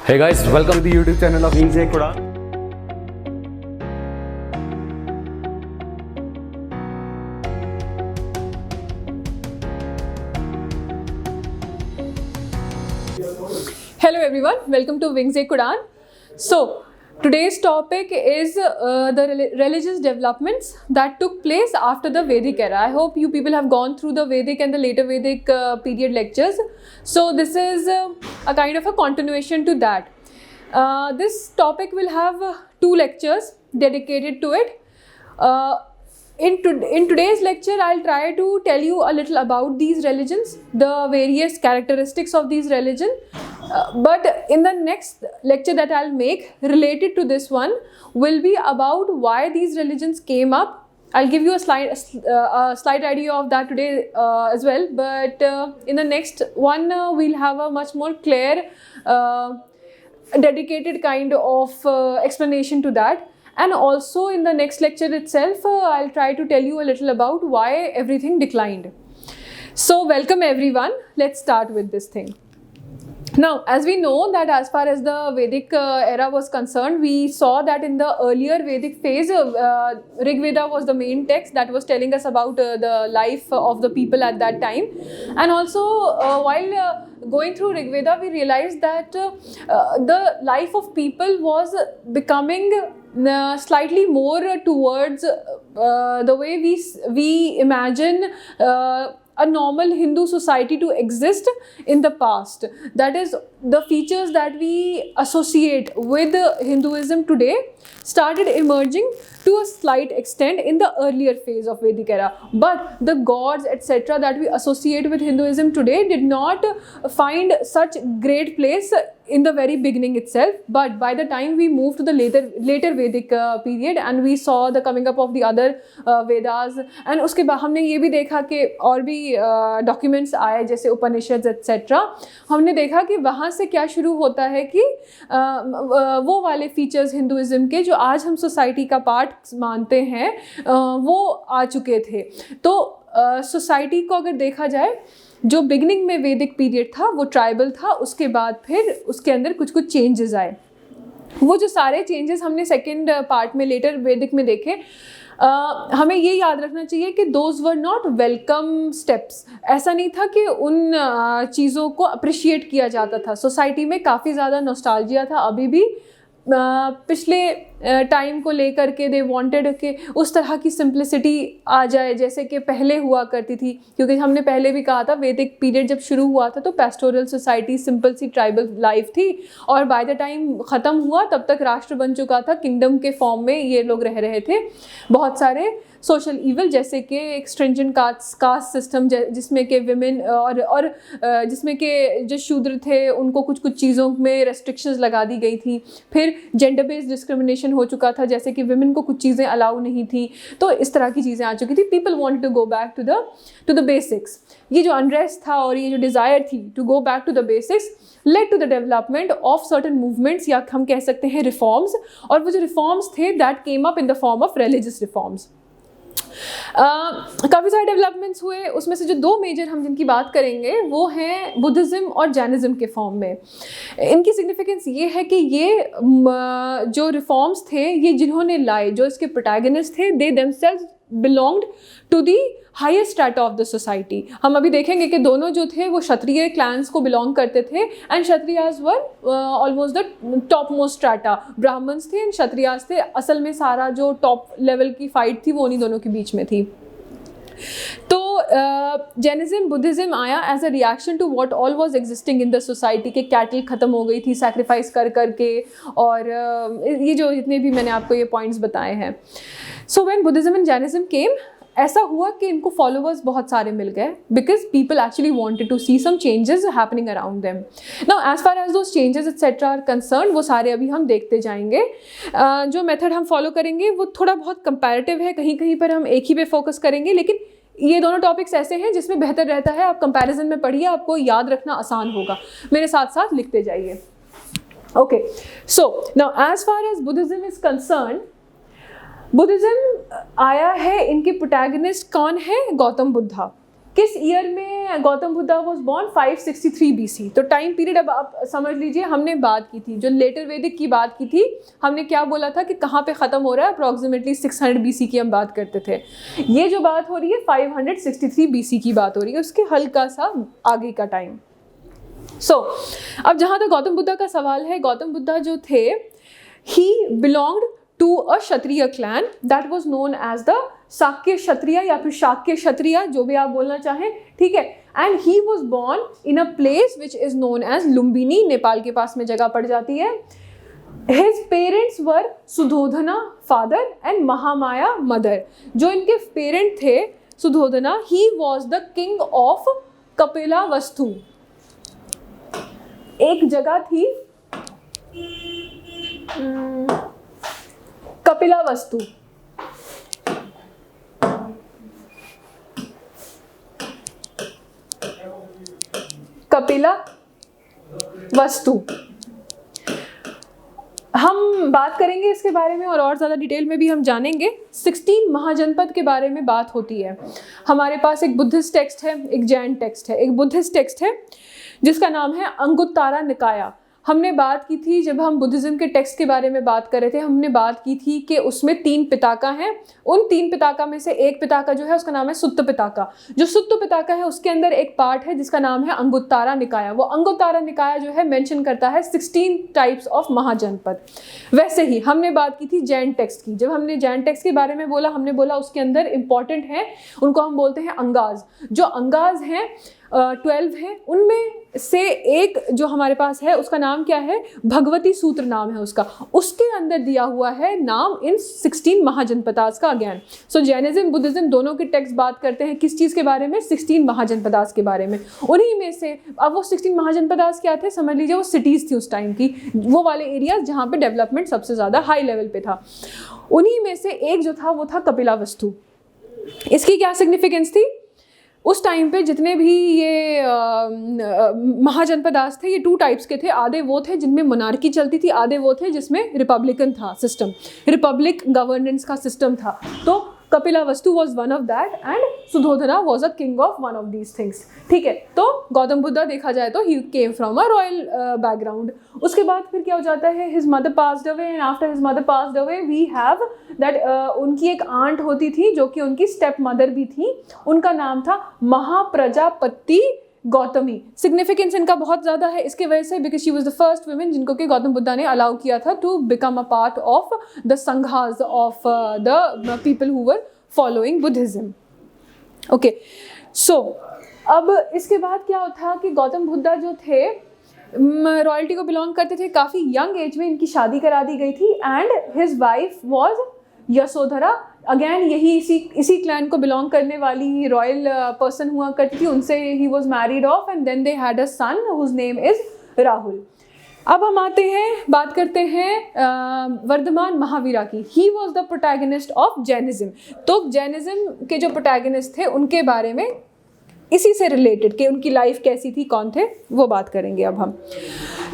Hey guys, welcome to the YouTube channel of Wings Quran. Hello everyone, welcome to Wings Quran. So today's topic is the religious developments that took place after the Vedic era. I hope you people have gone through the Vedic and the later Vedic period lectures. So this is a kind of a continuation to that. This topic will have two lectures dedicated to it. In today's lecture, I'll try to tell you a little about these religions, the various characteristics of these religions. But in the next lecture that I'll make related to this one will be about why these religions came up. I'll give you a slight idea of that today as well. But in the next one, we'll have a much more clear, dedicated kind of explanation to that. And also in the next lecture itself, I'll try to tell you a little about why everything declined. So welcome everyone. Let's start with this thing. Now, as we know that as far as the Vedic era was concerned, we saw that in the earlier Vedic phase, Rig Veda was the main text that was telling us about the life of the people at that time. And also, while going through Rig Veda, we realized that the life of people was becoming slightly more towards the way we imagine a normal Hindu society to exist in the past. That is, the features that we associate with Hinduism today started emerging to a slight extent in the earlier phase of Vedic era. But the gods, etc., that we associate with Hinduism today did not find such great place in the very beginning itself. But by the time we moved to the later Vedic period and we saw the coming up of the other Vedas, and उसके बाद हमने ये भी देखा कि और भी documents आए जैसे उपनिषद etc., हमने देखा कि वहाँ से क्या शुरू होता है कि वो वाले फीचर्स हिंदुइज्म के जो आज हम सोसाइटी का पार्ट मानते हैं वो आ चुके थे. तो सोसाइटी को अगर देखा जाए, जो बिगनिंग में वैदिक पीरियड था वो ट्राइबल था, उसके बाद फिर उसके अंदर कुछ चेंजेस आए. वो जो सारे चेंजेस हमने सेकंड पार्ट में लेटर वैदिक में देखे, हमें ये याद रखना चाहिए कि those were not welcome steps. ऐसा नहीं था कि उन चीज़ों को अप्रिशिएट किया जाता था. सोसाइटी में काफ़ी ज़्यादा नॉस्टैल्जिया था अभी भी पिछले टाइम को लेकर के. दे वांटेड कि उस तरह की सिंप्लिसिटी आ जाए जैसे कि पहले हुआ करती थी, क्योंकि हमने पहले भी कहा था वैदिक पीरियड जब शुरू हुआ था तो पेस्टोरल सोसाइटी, सिंपल सी ट्राइबल लाइफ थी, और बाय द टाइम ख़त्म हुआ तब तक राष्ट्र बन चुका था, किंगडम के फॉर्म में ये लोग रह रहे थे. बहुत सारे सोशल इवल जैसे कि एक स्ट्रिंजेंट कास्ट सिस्टम जिसमें कि विमेन और जिसमें कि जो शूद्र थे उनको कुछ चीज़ों में रेस्ट्रिक्शंस लगा दी गई थी. फिर जेंडर बेस्ड डिस्क्रिमिनेशन हो चुका था, जैसे कि विमेन को कुछ चीज़ें अलाउ नहीं थी. तो इस तरह की चीज़ें आ चुकी थी. People wanted to go back to the basics. ये जो अनरेस्ट था और ये जो डिज़ायर थी to go back to the basics led to the development of certain movements, या हम कह सकते हैं रिफॉर्म्स. और वो जो रिफॉर्म्स थे that came up in the form of religious reforms. काफ़ी सारे डेवलपमेंट्स हुए. उसमें से जो दो मेजर हम जिनकी बात करेंगे वो हैं बुद्धिज़्म और जैनिज़्म के फॉर्म में. इनकी सिग्निफिकेंस ये है कि ये जो रिफॉर्म्स थे ये जिन्होंने लाए, जो इसके प्रोटैगनिस्ट थे, they themselves belonged to the higher strata of the society. हम अभी देखेंगे कि दोनों जो थे वो क्षत्रिय क्लैंस को बिलोंग करते थे, and Kshatriyas were almost the top most strata. Brahmins थे एंड क्षत्रियाज थे. असल में सारा जो टॉप लेवल की फाइट थी वो उन्हीं दोनों के बीच में थी. तो जैनिज्म, बुद्धिज़्म आया as a reaction to what all was existing in the society. के कैटल ख़त्म हो गई थी सैक्रिफाइस कर के, और ये जो जितने भी मैंने आपको ये पॉइंट्स बताए हैं. So when Buddhism and Jainism came, ऐसा हुआ कि इनको फॉलोअर्स बहुत सारे मिल गए because people actually wanted to see some changes happening around them. Now as far as those changes etcetera are concern, वो सारे अभी हम देखते जाएंगे. जो मेथड हम फॉलो करेंगे वो थोड़ा बहुत कंपैरेटिव है, कहीं कहीं पर हम एक ही पे फोकस करेंगे, लेकिन ये दोनों टॉपिक्स ऐसे हैं जिसमें बेहतर रहता है आप कंपैरिजन में पढ़िए, आपको याद रखना आसान होगा. मेरे साथ साथ लिखते जाइए. Okay, so now as far as Buddhism is concerned, Buddhism आया है, इनके प्रोटैगनिस्ट कौन है? गौतम बुद्धा. किस ईयर में Gautam Buddha was born? 563 BC। तो टाइम पीरियड अब आप समझ लीजिए, हमने बात की थी जो लेटर वैदिक की बात की थी, हमने क्या बोला था कि कहाँ पे ख़त्म हो रहा है, अप्रॉक्सीमेटली 600 BC की हम बात करते थे। ये जो बात हो रही है 563 BC की बात हो रही है, उसके हल्का सा आगे का टाइम। अब जहाँ तक गौतम बुद्धा का सवाल है, गौतम बुद्धा जो थे, he belonged to a Kshatriya clan that was known as the Shakya क्षत्रिय या फिर शाक्य क्षत्रिय, जो भी आप बोलना चाहें, ठीक है। And he was born in a place which is known as Lumbini, Nepal के पास में जगह पड़ जाती है। His parents were Suddhodana father and Mahamaya mother. जो इनके पेरेंट थे Suddhodana, he was the king of Kapilavastu. एक जगह थी कपिलावस्तु, कपिलावस्तु। हम बात करेंगे इसके बारे में और ज़्यादा डिटेल में भी हम जानेंगे। 16 महाजनपद के बारे में बात होती है। हमारे पास एक बुद्धिस्ट टेक्स्ट है, एक जैन टेक्स्ट है, एक बुद्धिस्ट टेक्स्ट है जिसका नाम है अंगुत्तारा निकाया। हमने बात की थी, जब हम बुद्धिज़्म के टेक्स्ट के बारे में बात कर रहे थे, हमने बात की थी कि उसमें 3 पिताका हैं। उन 3 पिताका में से एक पिताका जो है उसका नाम है सुत्त पिताका। जो सुत्त पिताका है उसके अंदर एक पार्ट है जिसका नाम है अंगुत्तारा निकाया। वो अंगुत्तारा निकाया जो है मेंशन करता है 16 टाइप्स ऑफ महाजनपद। वैसे ही हमने बात की थी जैन टेक्स्ट की। जब हमने जैन टेक्स्ट के बारे में बोला, हमने बोला उसके अंदर इंपॉर्टेंट है, उनको हम बोलते हैं अंगाज। जो अंगाज हैं 12 हैं, उनमें से एक जो हमारे पास है उसका नाम क्या है? भगवती सूत्र नाम है उसका। उसके अंदर दिया हुआ है नाम इन 16 महाजनपदास का अगेन। सो जैनिज्म बुद्धिज्म दोनों के टेक्स्ट बात करते हैं किस चीज़ के बारे में? 16 महाजनपदास के बारे में। उन्हीं में से अब वो 16 महाजनपदास क्या थे? समझ लीजिए वो सिटीज़ थी उस टाइम की, वो वाले एरियाज जहाँ पे डेवलपमेंट सबसे ज़्यादा हाई लेवल पे था। उन्हीं में से एक जो था वो था कपिलावस्तु। इसकी क्या सिग्निफिकेंस थी? उस टाइम पे जितने भी ये महाजनपदास थे, ये 2 टाइप्स के थे। आधे वो थे जिनमें मोनार्की चलती थी, आधे वो थे जिसमें रिपब्लिकन था सिस्टम, रिपब्लिक गवर्नेंस का सिस्टम था। तो Kapilavastu was one of that and Suddhodana was a king of one of these things. ठीक है, तो गौतम बुद्धा देखा जाए तो he came from a royal background. उसके बाद फिर क्या हो जाता है? His mother passed away and after his mother passed away we have that उनकी एक आंट होती थी जो कि उनकी स्टेप मदर भी थी। उनका नाम था महाप्रजापति गौतमी। सिग्निफिकेंस इनका बहुत ज़्यादा है इसके वजह से, because she was the first women जिनको कि गौतम बुद्धा ने अलाउ किया था to become a part of the sanghas of the people who were following Buddhism. Okay, so अब इसके बाद क्या होता कि गौतम बुद्धा जो थे रॉयल्टी को बिलोंग करते थे। काफ़ी यंग एज में इनकी शादी करा दी गई थी and his wife was Yashodhara. Again यही इसी क्लैन को बिलोंग करने वाली रॉयल पर्सन हुआ करती थी। उनसे he was married off and then they had a son whose name is Rahul. अब हम आते हैं, बात करते हैं वर्धमान महावीरा की। ही was the protagonist of Jainism. तो जैनिज्म के जो प्रोटैगनिस्ट थे उनके बारे में इसी से रिलेटेड कि उनकी लाइफ कैसी थी, कौन थे, वो बात करेंगे अब हम।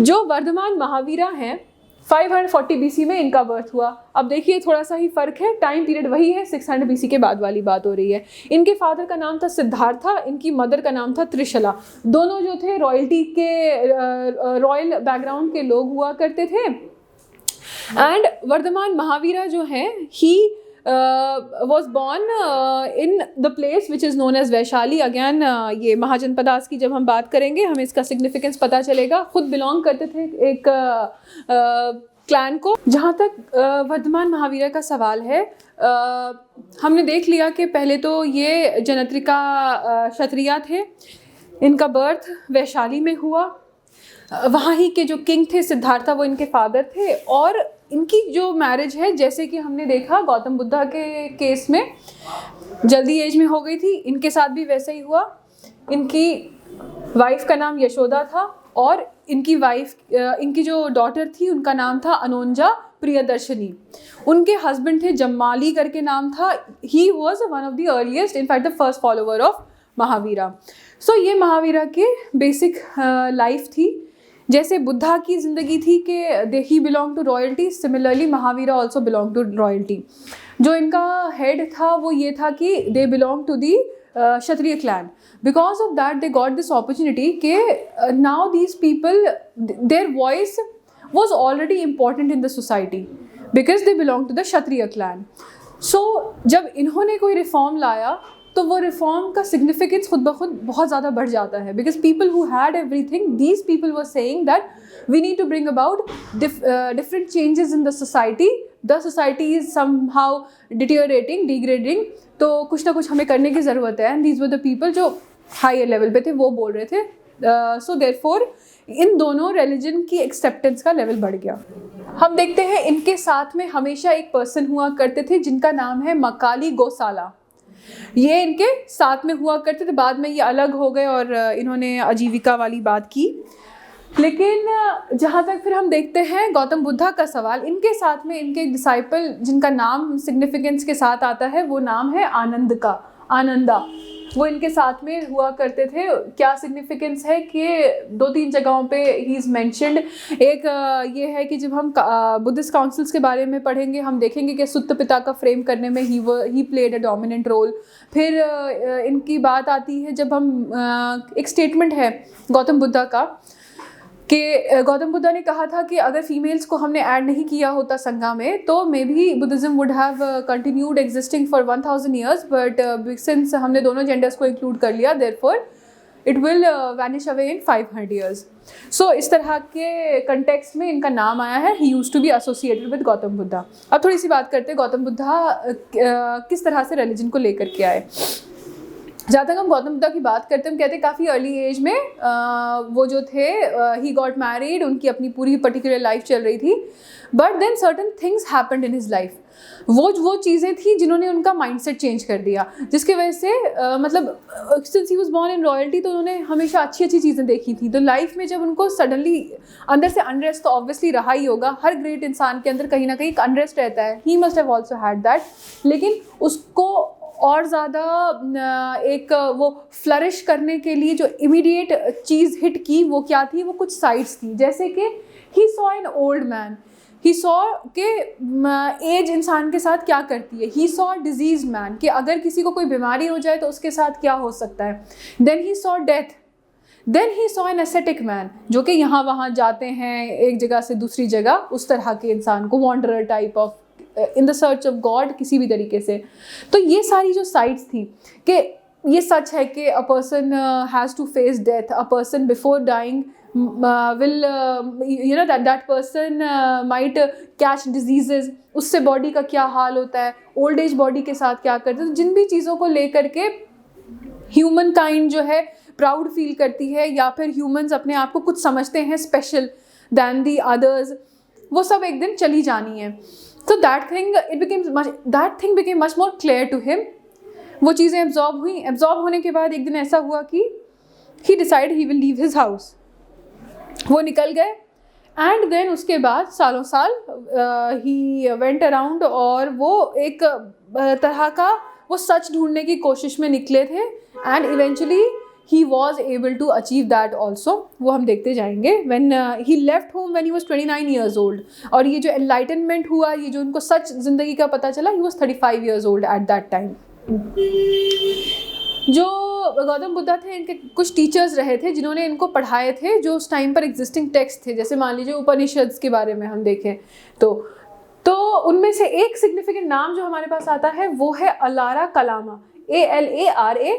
जो वर्धमान महावीरा हैं 540 BC में इनका बर्थ हुआ। अब देखिए थोड़ा सा ही फ़र्क है, टाइम पीरियड वही है, 600 BC के बाद वाली बात हो रही है। इनके फादर का नाम था सिद्धार्था, इनकी मदर का नाम था त्रिशला। दोनों जो थे रॉयल्टी के रॉयल बैकग्राउंड के लोग हुआ करते थे। एंड वर्धमान महावीरा जो हैं ही was born in the place which is known as Vaishali. Again ये महाजनपदास की जब हम बात करेंगे हमें इसका सिग्निफिकेंस पता चलेगा। खुद बिलोंग करते थे एक क्लैन को। जहाँ तक वर्धमान महावीरा का सवाल है, हमने देख लिया कि पहले तो ये जनत्रिका क्षत्रिया थे। इनका बर्थ वैशाली में हुआ। वहाँ ही के जो किंग थे सिद्धार्था वो इनके फादर थे। और इनकी जो मैरिज है, जैसे कि हमने देखा गौतम बुद्धा के केस में जल्दी एज में हो गई थी, इनके साथ भी वैसे ही हुआ। इनकी वाइफ का नाम यशोदा था और इनकी जो डॉटर थी उनका नाम था अनोंजा प्रियदर्शनी। उनके हस्बैंड थे जम्माली करके नाम था। He was one of the earliest, in fact the first follower of Mahavira. सो ये महावीरा के बेसिक लाइफ थी। जैसे बुद्धा की ज़िंदगी थी कि they he belong to royalty, similarly Mahavira also belong to royalty. जो इनका हेड था वो ये था कि they belong to the Kshatriya clan. Because of that they got this opportunity कि now these people, their voice was already important in the society because they belong to the Kshatriya clan. So जब इन्होंने कोई reform लाया तो वो reform का significance खुद ब खुद बहुत ज़्यादा बढ़ जाता है, because people who had everything, these people were saying that we need to bring about different changes in the society. The society is somehow deteriorating, degrading, तो कुछ ना कुछ हमें करने की ज़रूरत है. And these were the people जो हायर लेवल पे थे वो बोल रहे थे. सो देयरफॉर इन दोनों रिलीजन की एक्सेप्टेंस का लेवल बढ़ गया. हम देखते हैं इनके साथ में हमेशा एक पर्सन हुआ करते थे जिनका नाम है मकाली गोसाला. ये इनके साथ में हुआ करते थे, बाद में ये अलग हो गए और इन्होंने आजीविका वाली बात की. लेकिन जहाँ तक फिर हम देखते हैं गौतम बुद्धा का सवाल, इनके साथ में इनके डिसाइपल जिनका नाम सिग्निफिकेंस के साथ आता है वो नाम है आनंद का, आनंदा. वो इनके साथ में हुआ करते थे. क्या सिग्निफिकेंस है कि 2-3 जगहों पे ही इज़ मैंशनड. एक ये है कि जब हम बुद्धिस्ट काउंसिल्स के बारे में पढ़ेंगे हम देखेंगे कि सुत्त पिता का फ्रेम करने में ही प्लेड अ डोमिनेंट रोल. फिर इनकी बात आती है जब हम एक स्टेटमेंट है गौतम बुद्धा का कि गौतम बुद्धा ने कहा था कि अगर फीमेल्स को हमने ऐड नहीं किया होता संघा में तो may be Buddhism would have continued existing for 1000 years, but since हमने दोनों जेंडर्स को इंक्लूड कर लिया therefore it will vanish away in 500 years. So इस तरह के कंटेक्स्ट में इनका नाम आया है. He used to be associated with Gautam Buddha. अब थोड़ी सी बात करते हैं गौतम बुद्धा किस तरह से रिलीजन को लेकर के आए. जहाँ तक हम गौतम बुद्धा की बात करते हैं, हम कहते हैं काफ़ी अर्ली एज में वो जो थे ही गॉट मैरिड, उनकी अपनी पूरी पर्टिकुलर लाइफ चल रही थी. But then certain things happened in his life. वो चीज़ें थी जिन्होंने उनका माइंडसेट चेंज कर दिया, जिसकी वजह से मतलब since he was born in royalty तो उन्होंने हमेशा अच्छी अच्छी चीज़ें देखी थी. तो लाइफ में जब उनको सडनली अंदर से अनरेस्ट तो ऑब्वियसली रहा ही होगा. हर ग्रेट इंसान के अंदर कहीं ना कहीं एक अनरेस्ट रहता है. He must have also had that. लेकिन उसको और ज़्यादा एक वो फ्लरिश करने के लिए जो इमीडिएट चीज़ हिट की वो क्या थी, वो कुछ साइट्स थी. जैसे कि ही saw an old man, he saw के एज इंसान के साथ क्या करती है. ही सॉ डिजीज मैन कि अगर किसी को कोई बीमारी हो जाए तो उसके साथ क्या हो सकता है. Then he saw death. Then he saw an ascetic man जो कि यहाँ वहाँ जाते हैं एक जगह से दूसरी जगह, उस तरह के इंसान को, wanderer type of in the search of God किसी भी तरीके से. तो ये सारी जो साइट्स थी कि ये सच है कि a person has to face death, a person before dying will you know that person might catch diseases. उससे बॉडी का क्या हाल होता है, ओल्ड एज बॉडी के साथ क्या करते हैं. तो जिन भी चीज़ों को लेकर के ह्यूमन काइंड जो है प्राउड फील करती है या फिर ह्यूमन्स अपने आप को कुछ समझते हैं स्पेशल दैन दी अदर्स, वो सब एक दिन चली जानी है. So that thing became much more clear to him. वो चीज़ें एब्जॉर्ब हुई. एब्जॉर्ब होने के बाद एक दिन ऐसा हुआ कि he decided he will leave his house. वो निकल गए एंड देन उसके बाद सालों साल he went around और वो एक तरह का वो सच ढूंढने की कोशिश में निकले थे and eventually he was able to achieve that also. वो हम देखते जाएंगे. When he left home when he was 29 years old. और ये जो enlightenment हुआ, ये जो उनको सच ज़िंदगी का पता चला, he was 35 years old at that time. जो गौतम बुद्धा थे इनके कुछ टीचर्स रहे थे जिन्होंने इनको पढ़ाए थे जो उस टाइम पर एग्जिस्टिंग टेक्स्ट थे. जैसे मान लीजिए उपनिषद्स के बारे में हम देखें तो उनमें से एक सिग्निफिकेंट नाम जो हमारे पास आता है वो है अलारा कलामा. ALARA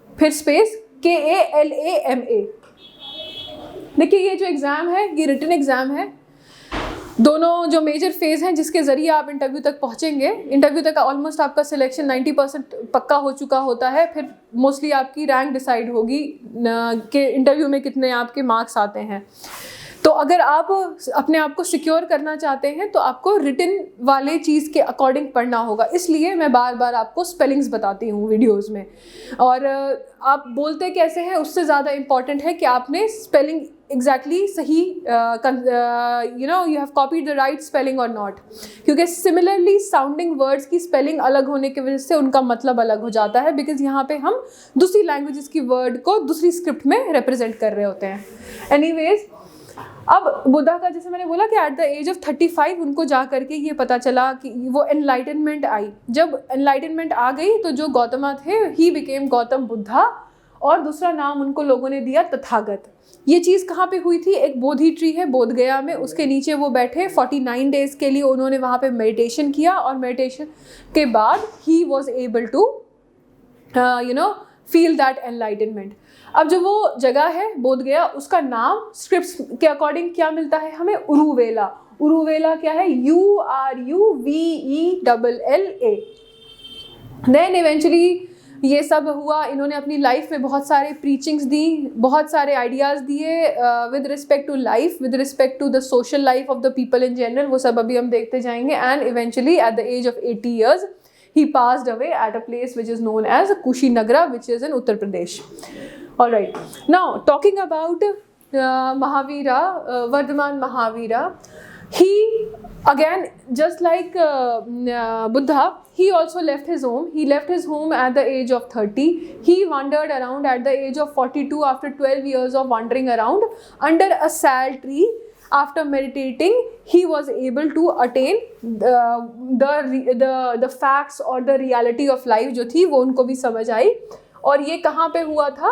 फिर स्पेस KALAMA. देखिए ये जो एग्ज़ाम है ये रिटन एग्ज़ाम है. दोनों जो मेजर फेज़ हैं जिसके ज़रिए आप इंटरव्यू तक पहुँचेंगे. इंटरव्यू तक ऑलमोस्ट आपका सिलेक्शन 90% पक्का हो चुका होता है. फिर मोस्टली आपकी रैंक डिसाइड होगी कि इंटरव्यू में कितने आपके मार्क्स आते हैं. तो अगर आप अपने आप को सिक्योर करना चाहते हैं तो आपको रिटन वाले चीज़ के अकॉर्डिंग पढ़ना होगा. इसलिए मैं बार बार आपको स्पेलिंग्स बताती हूँ वीडियोस में. और आप बोलते कैसे हैं उससे ज़्यादा इम्पॉर्टेंट है कि आपने स्पेलिंग एग्जैक्टली सही you have copied the right spelling और नॉट. क्योंकि सिमिलरली साउंडिंग वर्ड्स की स्पेलिंग अलग होने की वजह से उनका मतलब अलग हो जाता है. बिकॉज यहाँ पे हम दूसरी लैंग्वेजेस की वर्ड को दूसरी स्क्रिप्ट में रिप्रेजेंट कर रहे होते हैं. एनीवेज अब बुद्धा का जैसे मैंने बोला कि एट द एज ऑफ 35 उनको जा करके ये पता चला कि वो एनलाइटनमेंट आई। जब एनलाइटनमेंट आ गई तो जो गौतमा थे ही बिकेम गौतम बुद्धा, और दूसरा नाम उनको लोगों ने दिया तथागत। ये चीज़ कहाँ पे हुई थी? एक बोधि ट्री है बोध गया में, उसके नीचे वो बैठे 49 डेज के लिए उन्होंने वहाँ पे मेडिटेशन किया, और मेडिटेशन के बाद he was able to feel that enlightenment. अब जो वो जगह है बोध गया, उसका नाम स्क्रिप्ट्स के अकॉर्डिंग क्या मिलता है हमें? उरुवेला। उरुवेला क्या है? URUVELLA। देन इवेंचुअली ये सब हुआ, इन्होंने अपनी लाइफ में बहुत सारे प्रीचिंग्स दी, बहुत सारे आइडियाज़ दिए with respect to life, with respect to the social life of the people in general, वो सब अभी हम देखते जाएंगे। And eventually at the age of 80 years he passed away at a place which is known as Kushinagar, which is in Uttar Pradesh. All right, now talking about Mahavira, Vardhaman Mahavira, he again just like Buddha, he also left his home. He left his home at the age of 30. He wandered around at the age of 42 after 12 years of wandering around under a sal tree. After meditating, he was able to attain the facts or the reality of life जो थी वो उनको भी समझ आई। और ये कहाँ पे हुआ था?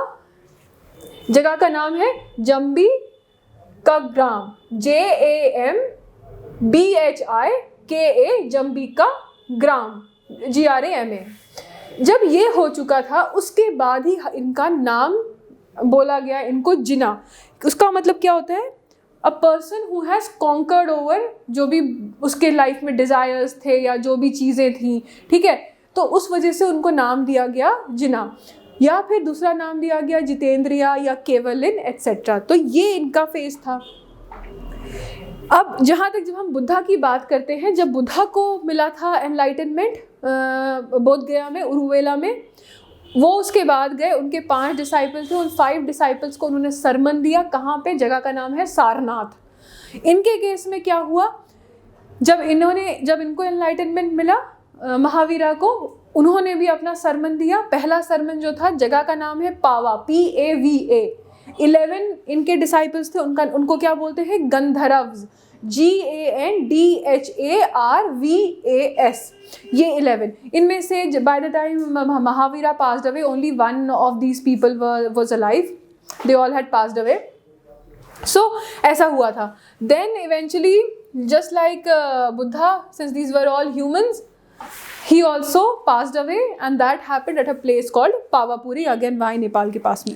जगह का नाम है जम्बी का ग्राम, JAMBHIKA, जम्बी का ग्राम, GRAMA। जब ये हो चुका था उसके बाद ही इनका नाम बोला गया इनको जिना। उसका मतलब क्या होता है? A person who has conquered over जो भी उसके लाइफ में डिज़ायर्स थे या जो भी चीज़ें थी, ठीक है, तो उस वजह से उनको नाम दिया गया जिना, या फिर दूसरा नाम दिया गया जितेंद्रिया या केवलिन एट्सेट्रा। तो ये इनका फेज था। अब जहाँ तक जब हम बुद्धा की बात करते हैं, जब बुद्धा को मिला था एनलाइटनमेंट बोध गया में, उरुवेला में, वो उसके बाद गए, उनके 5 डिसाइपल्स थे, उन 5 डिसाइपल्स को उन्होंने सरमन दिया। कहाँ पे? जगह का नाम है सारनाथ। इनके केस में क्या हुआ? जब इनको एनलाइटनमेंट मिला महावीरा को, उन्होंने भी अपना सरमन दिया। पहला सरमन जो था, जगह का नाम है पावा, PAVA। 11 इनके डिसाइपल्स थे, उनको क्या बोलते हैं? गंधर्व्स, GANDHARVAS। ये 11 इनमें से by the time Mahavira passed away, only one of these people was alive, they all had passed away. So ऐसा हुआ था। Then eventually just like Buddha, since these were all humans, he also passed away and that happened at a place called Pawapuri, again वहाँ नेपाल के पास में।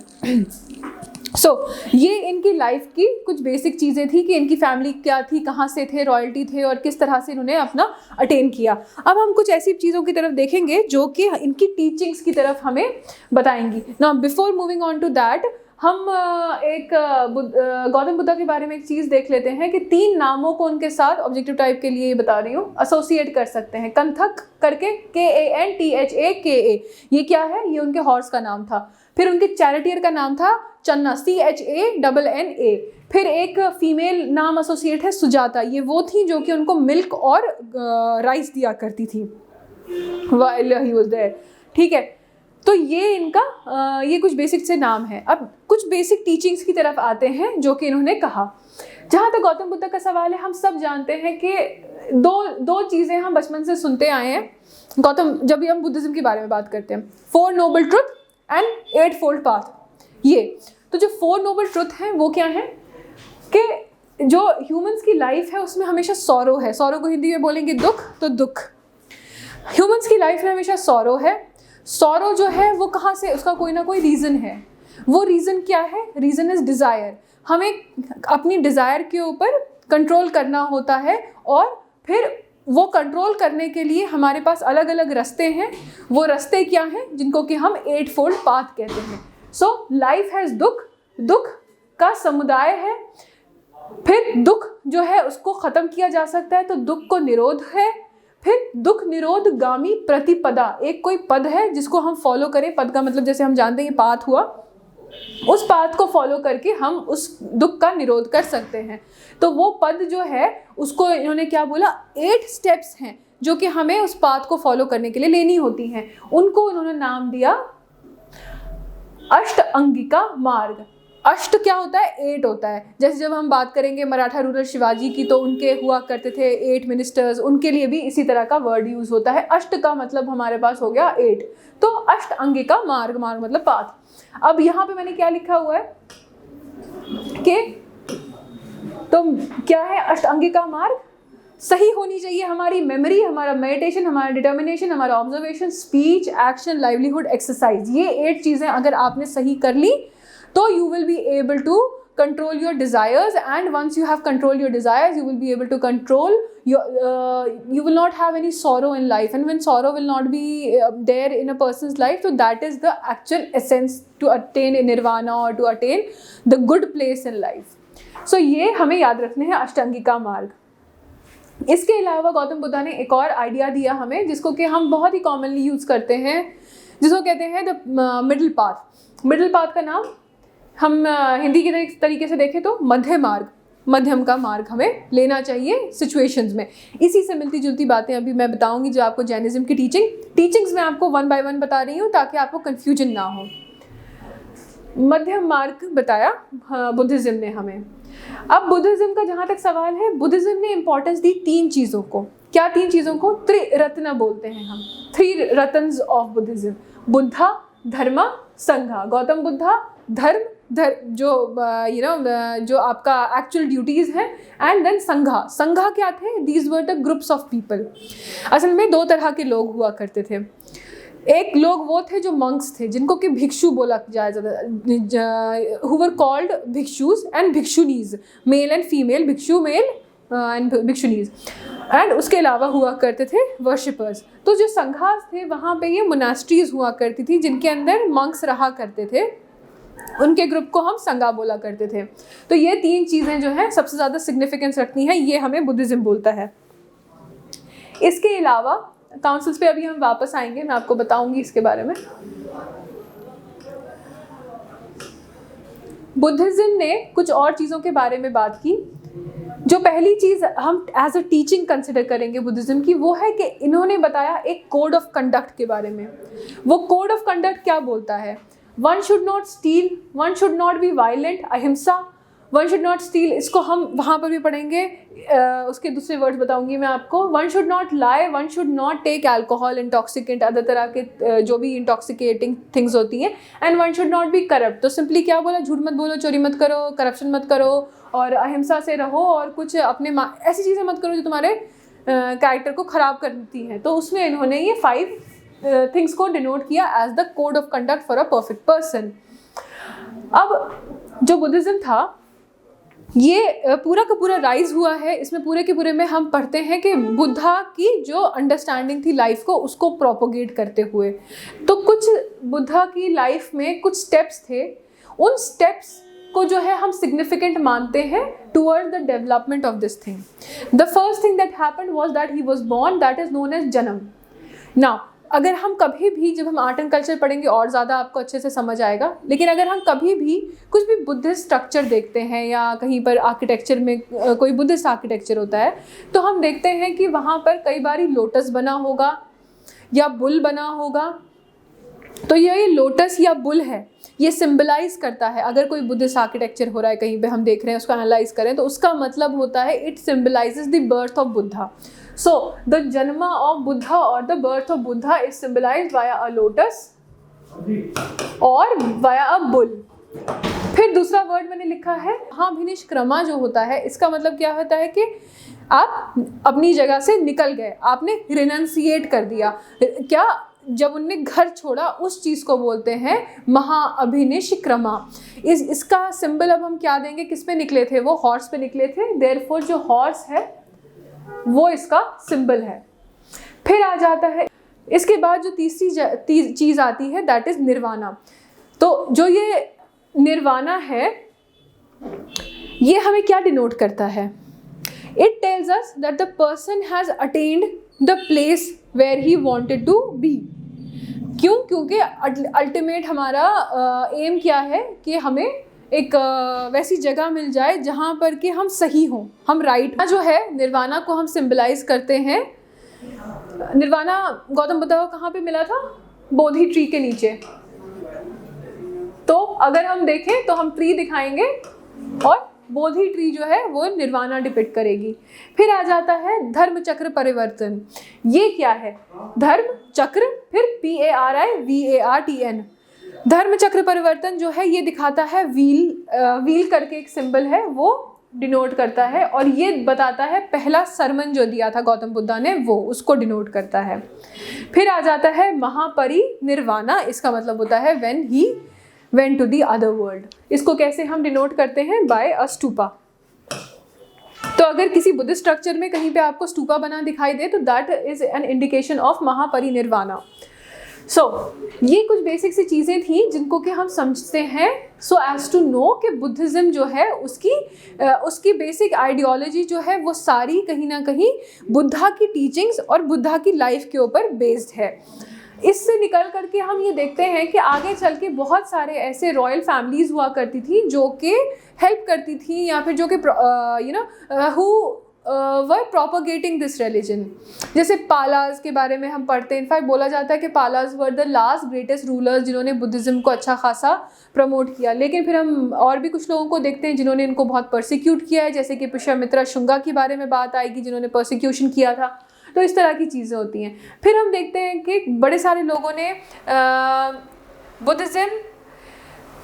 सो ये इनकी life की कुछ बेसिक चीज़ें थी कि इनकी फैमिली क्या थी, कहाँ से थे, रॉयल्टी थे, और किस तरह से इन्होंने अपना अटेन किया। अब हम कुछ ऐसी चीज़ों की तरफ देखेंगे जो कि इनकी टीचिंग्स की तरफ हमें बताएंगी। Now before moving on to that, हम गौतम बुद्धा के बारे में एक चीज़ देख लेते हैं कि 3 नामों को उनके साथ ऑब्जेक्टिव टाइप के लिए बता रही हूँ एसोसिएट कर सकते हैं। कंथक करके, KANTHAKA, ये क्या है? ये उनके हॉर्स का नाम था। फिर उनके चैरिटियर का नाम था चन्ना, CHANNA। फिर एक फीमेल नाम एसोसिएट है सुजाता, ये वो थी जो कि उनको मिल्क और राइस दिया करती थी व्हाइल ही वाज देयर, ठीक है। तो ये इनका ये कुछ बेसिक से नाम है। अब कुछ बेसिक टीचिंग्स की तरफ आते हैं जो कि इन्होंने कहा। जहाँ तक गौतम बुद्ध का सवाल है, हम सब जानते हैं कि दो चीज़ें हम बचपन से सुनते आए हैं गौतम, जब भी हम बुद्धिज्म के बारे में बात करते हैं, 4 noble truth and 8 fold path. ये तो जो 4 नोबल ट्रुथ हैं वो क्या है कि जो ह्यूमंस की लाइफ है उसमें हमेशा सॉरो है। सॉरो को हिंदी में बोलेंगे दुख, तो दुख। ह्यूमंस की लाइफ में हमेशा सॉरो है। सॉरो जो है वो कहाँ से, उसका कोई ना कोई रीज़न है। वो रीज़न क्या है? Reason is desire. हमें अपनी डिज़ायर के ऊपर कंट्रोल करना होता है, और फिर वो कंट्रोल करने के लिए हमारे पास अलग अलग रास्ते हैं। वो रास्ते क्या हैं? जिनको कि हम 8 फोल्ड पाथ कहते हैं। सो लाइफ हैज़ दुख, दुख का समुदाय है। फिर दुख जो है उसको ख़त्म किया जा सकता है, तो दुख को निरोध है। फिर दुख निरोध गामी प्रतिपदा, एक कोई पद है जिसको हम फॉलो करें। पद का मतलब जैसे हम जानते हैं ये पाथ हुआ, उस पाथ को फॉलो करके हम उस दुख का निरोध कर सकते हैं। तो वो पद जो है उसको इन्होंने क्या बोला? 8 स्टेप्स हैं जो कि हमें उस पाथ को फॉलो करने के लिए लेनी होती हैं। उनको उन्होंने नाम दिया अष्ट अंगिका मार्ग। अष्ट क्या होता है, 8 होता है। जैसे जब हम बात करेंगे मराठा रूलर शिवाजी की, तो उनके हुआ करते थे 8 मिनिस्टर्स, उनके लिए भी इसी तरह का वर्ड यूज होता है। अष्ट का मतलब हमारे पास हो गया 8, तो अष्ट अंगिका मार्ग, मार्ग मतलब पाथ। अब यहाँ पे मैंने क्या लिखा हुआ है कि तो क्या है अष्ट अंगिका मार्ग, सही होनी चाहिए हमारी मेमोरी, हमारा मेडिटेशन, हमारा डिटर्मिनेशन, हमारा observation, speech, action, livelihood, exercise. ये 8 चीज़ें अगर आपने सही कर ली तो you will be able to control your desires, and once you have controlled your desires, you will be able to control your you will not have any sorrow in life, and when sorrow will not be there in a person's life, so that is the actual essence to attain nirvana or to attain the good place in life. So ये हमें याद रखने हैं अष्टांगिका मार्ग। इसके अलावा गौतम बुद्धा ने एक और आइडिया दिया हमें, जिसको कि हम बहुत ही कॉमनली यूज़ करते हैं, जिसको कहते हैं the middle path. Middle path का नाम हम हिंदी के तरीके से देखें तो मध्य मार्ग, मध्यम का मार्ग हमें लेना चाहिए सिचुएशंस में। इसी से मिलती जुलती बातें अभी मैं बताऊंगी जो आपको जैनिज्म की टीचिंग्स में आपको 1 by 1 बता रही हूँ, ताकि आपको कन्फ्यूजन ना हो। मध्यम मार्ग बताया बुद्धिज्म ने हमें। अब बुद्धिज्म का जहाँ तक सवाल है, बुद्धिज्म ने इंपॉर्टेंस दी 3 चीज़ों को। क्या 3 चीज़ों को? त्रिरत्न बोलते हैं हम, 3 रत्न्स ऑफ बुद्धिज्म, बुद्धा, धर्मा, संघा। गौतम बुद्धा धर्म, जो आपका एक्चुअल ड्यूटीज़ हैं, एंड देन संघा। संघा क्या थे? These were the groups of people. असल में 2 तरह के लोग हुआ करते थे। एक लोग वो थे जो मंक्स थे, जिनको कि भिक्षु बोला जाए, who were called bhikshus and bhikshunis, male and female, bhikshu male and bhikshunis. And उसके अलावा हुआ करते थे वर्शिपर्स। तो जो संघास थे वहाँ पे ये मोनास्ट्रीज हुआ करती थी, जिनके अंदर मंक्स रहा करते थे, उनके ग्रुप को हम संघा बोला करते थे। तो ये 3 चीज़ें जो हैं सबसे ज़्यादा सिग्निफिकेंस रखती हैं, ये हमें बुद्धिज्म बोलता है। इसके अलावा काउंसिल्स पे अभी हम वापस आएंगे, मैं आपको बताऊंगी इसके बारे में। बुद्धिज्म ने कुछ और चीज़ों के बारे में बात की। जो पहली चीज़ हम एज अ टीचिंग कंसिडर करेंगे बुद्धिज्म की, वो है कि इन्होंने बताया एक कोड ऑफ कंडक्ट के बारे में। वो कोड ऑफ कंडक्ट क्या बोलता है? One should not steel, one should not B violent, अहिंसा, वन शुड नॉट स्टील। इसको हम वहाँ पर भी पढ़ेंगे, उसके दूसरे वर्ड्स बताऊंगी मैं आपको। One should not lie, one should not take alcohol, intoxicant, other तरह के जो भी इंटॉक्सिकेटिंग थिंग्स होती हैं, and one should not be corrupt. तो सिंपली क्या बोला? झूठ मत बोलो, चोरी मत करो, करप्शन मत करो, और अहिंसा से रहो, और कुछ अपने ऐसी चीज़ें मत करो जो तुम्हारे कैरेक्टर को ख़राब करती हैं। तो उसमें इन्होंने ये 5 थिंग्स को डिनोट किया as the code of conduct for a perfect person. अब जो बुद्धिज्म था, ये पूरा का पूरा राइज हुआ है। इसमें पूरे के पूरे में हम पढ़ते हैं कि बुद्धा की जो अंडरस्टैंडिंग थी लाइफ को, उसको प्रोपोगेट करते हुए। तो कुछ बुद्धा की लाइफ में कुछ स्टेप्स थे, उन स्टेप्स को जो है हम सिग्निफिकेंट मानते हैं toward the development of this thing. The first thing that happened was that he was born, that is known as जन्म। नाउ अगर हम कभी भी, जब हम आर्ट एंड कल्चर पढ़ेंगे और ज़्यादा आपको अच्छे से समझ आएगा, लेकिन अगर हम कभी भी कुछ भी बुद्धिस्ट स्ट्रक्चर देखते हैं या कहीं पर आर्किटेक्चर में कोई बुद्धिस्ट आर्किटेक्चर होता है, तो हम देखते हैं कि वहाँ पर कई बार लोटस बना होगा या बुल बना होगा। तो ये लोटस या बुल है, ये सिंबलाइज करता है। अगर कोई बुद्धिस्ट आर्किटेक्चर हो रहा है कहीं पे, हम देख रहे हैं, उसको एनालाइज करें, तो उसका मतलब होता है it symbolises the birth of Buddha. So the janma of Buddha or the birth of Buddha is symbolized via a lotus और via a bull। फिर दूसरा वर्ड मैंने लिखा है महाभिनिष्क्रमा, जो होता है, इसका मतलब क्या होता है कि आप अपनी जगह से निकल गए, आपने रिनंसिएट कर दिया। क्या? जब उनने घर छोड़ा, उस चीज़ को बोलते हैं महाअभिनिष्क्रमा। इसका सिंबल अब हम क्या देंगे? किस पे निकले थे वो? हॉर्स पे निकले थे। देयरफॉर जो हॉर्स है वो इसका सिंबल है। फिर आ जाता है, इसके बाद जो तीसरी चीज़ आती है, दैट इज़ निर्वाणा। तो जो ये निर्वाणा है, ये हमें क्या डिनोट करता है? It tells us that the person has attained the place where he wanted to be. क्यों? क्योंकि अल्टीमेट हमारा एम क्या है कि हमें एक वैसी जगह मिल जाए जहाँ पर कि हम सही हों, हम राइट। जो है निर्वाणा को हम सिंबलाइज करते हैं। निर्वाणा गौतम बुद्ध को कहाँ पे मिला था? बोधि ट्री के नीचे। तो अगर हम देखें तो हम ट्री दिखाएंगे और बोधि ट्री जो है वो निर्वाणा डिपिक्ट करेगी। फिर आ जाता है धर्म चक्र परिवर्तन। ये क्या है? धर्म चक्र, फिर PARIVARTN। धर्म चक्र परिवर्तन जो है ये दिखाता है व्हील करके एक सिंबल है वो डिनोट करता है, और ये बताता है पहला सरमन जो दिया था गौतम बुद्धा ने वो उसको डिनोट करता है। फिर आ जाता है महापरिनिर्वाणा। इसका मतलब होता है when he went to the other world. इसको कैसे हम डिनोट करते हैं? By a stupa. तो अगर किसी बुद्धिस्ट स्ट्रक्चर में कहीं पे आपको स्तूपा बना दिखाई दे तो that is an indication of Mahaparinirvana. ये कुछ बेसिक सी चीज़ें थी जिनको कि हम समझते हैं सो एज टू नो कि बुद्धिज़्म जो है उसकी बेसिक आइडियोलॉजी जो है वो सारी कहीं ना कहीं बुद्धा की टीचिंग्स और बुद्धा की लाइफ के ऊपर बेस्ड है। इससे निकल करके हम ये देखते हैं कि आगे चल के बहुत सारे ऐसे रॉयल फैमिलीज़ हुआ करती थी जो कि हेल्प करती थी या फिर जो कि who were propagating this religion. जैसे पालाज के बारे में हम पढ़ते हैं, इनफैक्ट बोला जाता है कि Palas were the last greatest rulers जिन्होंने बुद्धिज़्म को अच्छा खासा प्रमोट किया। लेकिन फिर हम और भी कुछ लोगों को देखते हैं जिन्होंने इनको बहुत परसिक्यूट किया है, जैसे कि पुष्यमित्रा शुंगा के बारे में बात आएगी जिन्होंने परसिक्यूशन किया था। तो इस तरह की चीज़ें होती हैं। फिर हम देखते हैं कि बड़े सारे लोगों ने बुद्धिज़्म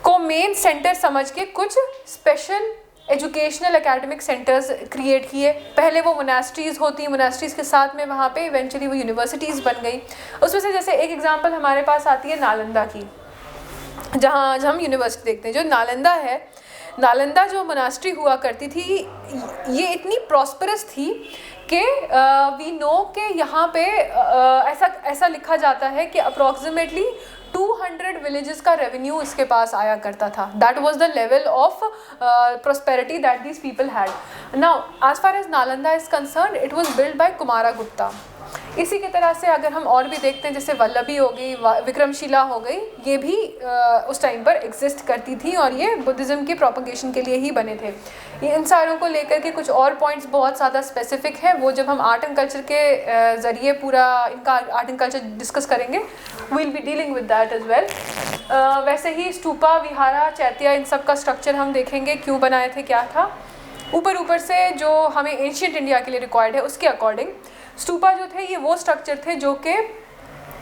को मेन सेंटर समझ के कुछ special educational academic centres create किए। पहले वो मोनास्ट्रीज़ होती, मोनास्ट्रीज़ के साथ में वहाँ पे इवेंचुअली वो यूनिवर्सिटीज़ बन गई। उसमें से जैसे एक एग्जांपल हमारे पास आती है नालंदा की, जहाँ हम यूनिवर्सिटी देखते हैं। जो नालंदा है, नालंदा जो मोनास्ट्री हुआ करती थी ये इतनी प्रॉस्परस थी कि वी नो कि यहाँ पे ऐसा लिखा जाता है कि अप्रॉक्सीमेटली 200 विलेजेस का रेवेन्यू इसके पास आया करता था। That was the level of prosperity that these people had. Now as far as Nalanda is concern it was build by Kumaragupta. इसी की तरह से अगर हम और भी देखते हैं जैसे वल्लभी हो गई, विक्रमशिला हो गई, ये भी उस टाइम पर एग्जिस्ट करती थी और ये बुद्धिज़्म के प्रोपगेशन के लिए ही बने थे। ये इन सारों को लेकर के कुछ और पॉइंट्स बहुत ज़्यादा स्पेसिफिक हैं, वो जब हम आर्ट एंड कल्चर के ज़रिए पूरा इनका आर्ट एंड कल्चर डिस्कस करेंगे, we will be dealing with that as well. वैसे ही स्तूपा, विहारा, चैत्या, इन सब का स्ट्रक्चर हम देखेंगे क्यों बनाए थे, क्या था। ऊपर से जो हमें एंशिएंट इंडिया के लिए रिक्वायर्ड है उसके अकॉर्डिंग स्तूपा जो थे ये वो स्ट्रक्चर थे जो कि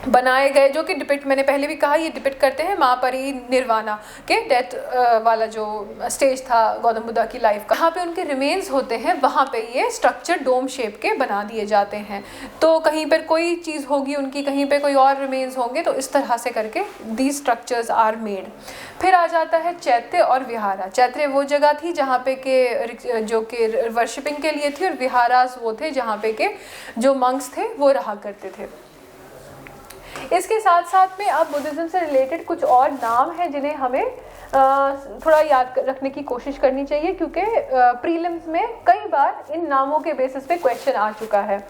बनाए गए, जो कि डिपिक्ट, मैंने पहले भी कहा, ये डिपिक्ट करते हैं महापरिनिर्वाणा के डेथ वाला जो स्टेज था गौतम बुद्धा की लाइफ का। जहाँ पे उनके रिमेन्स होते हैं वहाँ पे ये स्ट्रक्चर डोम शेप के बना दिए जाते हैं। तो कहीं पर कोई चीज़ होगी उनकी, कहीं पे कोई और रिमेन्स होंगे, तो इस तरह से करके दीज स्ट्रक्चर्स आर मेड। फिर आ जाता है चैत्य और विहारा। चैत्य वो जगह थी जहाँ पे के जो कि वर्शिपिंग के लिए थी, और विहारास वो थे जहाँ पे के जो मंक्स थे वो रहा करते थे। इसके साथ साथ में अब बुद्धिज़्म से रिलेटेड कुछ और नाम हैं जिन्हें हमें थोड़ा याद रखने की कोशिश करनी चाहिए, क्योंकि प्रीलिम्स में कई बार इन नामों के बेसिस पे क्वेश्चन आ चुका है।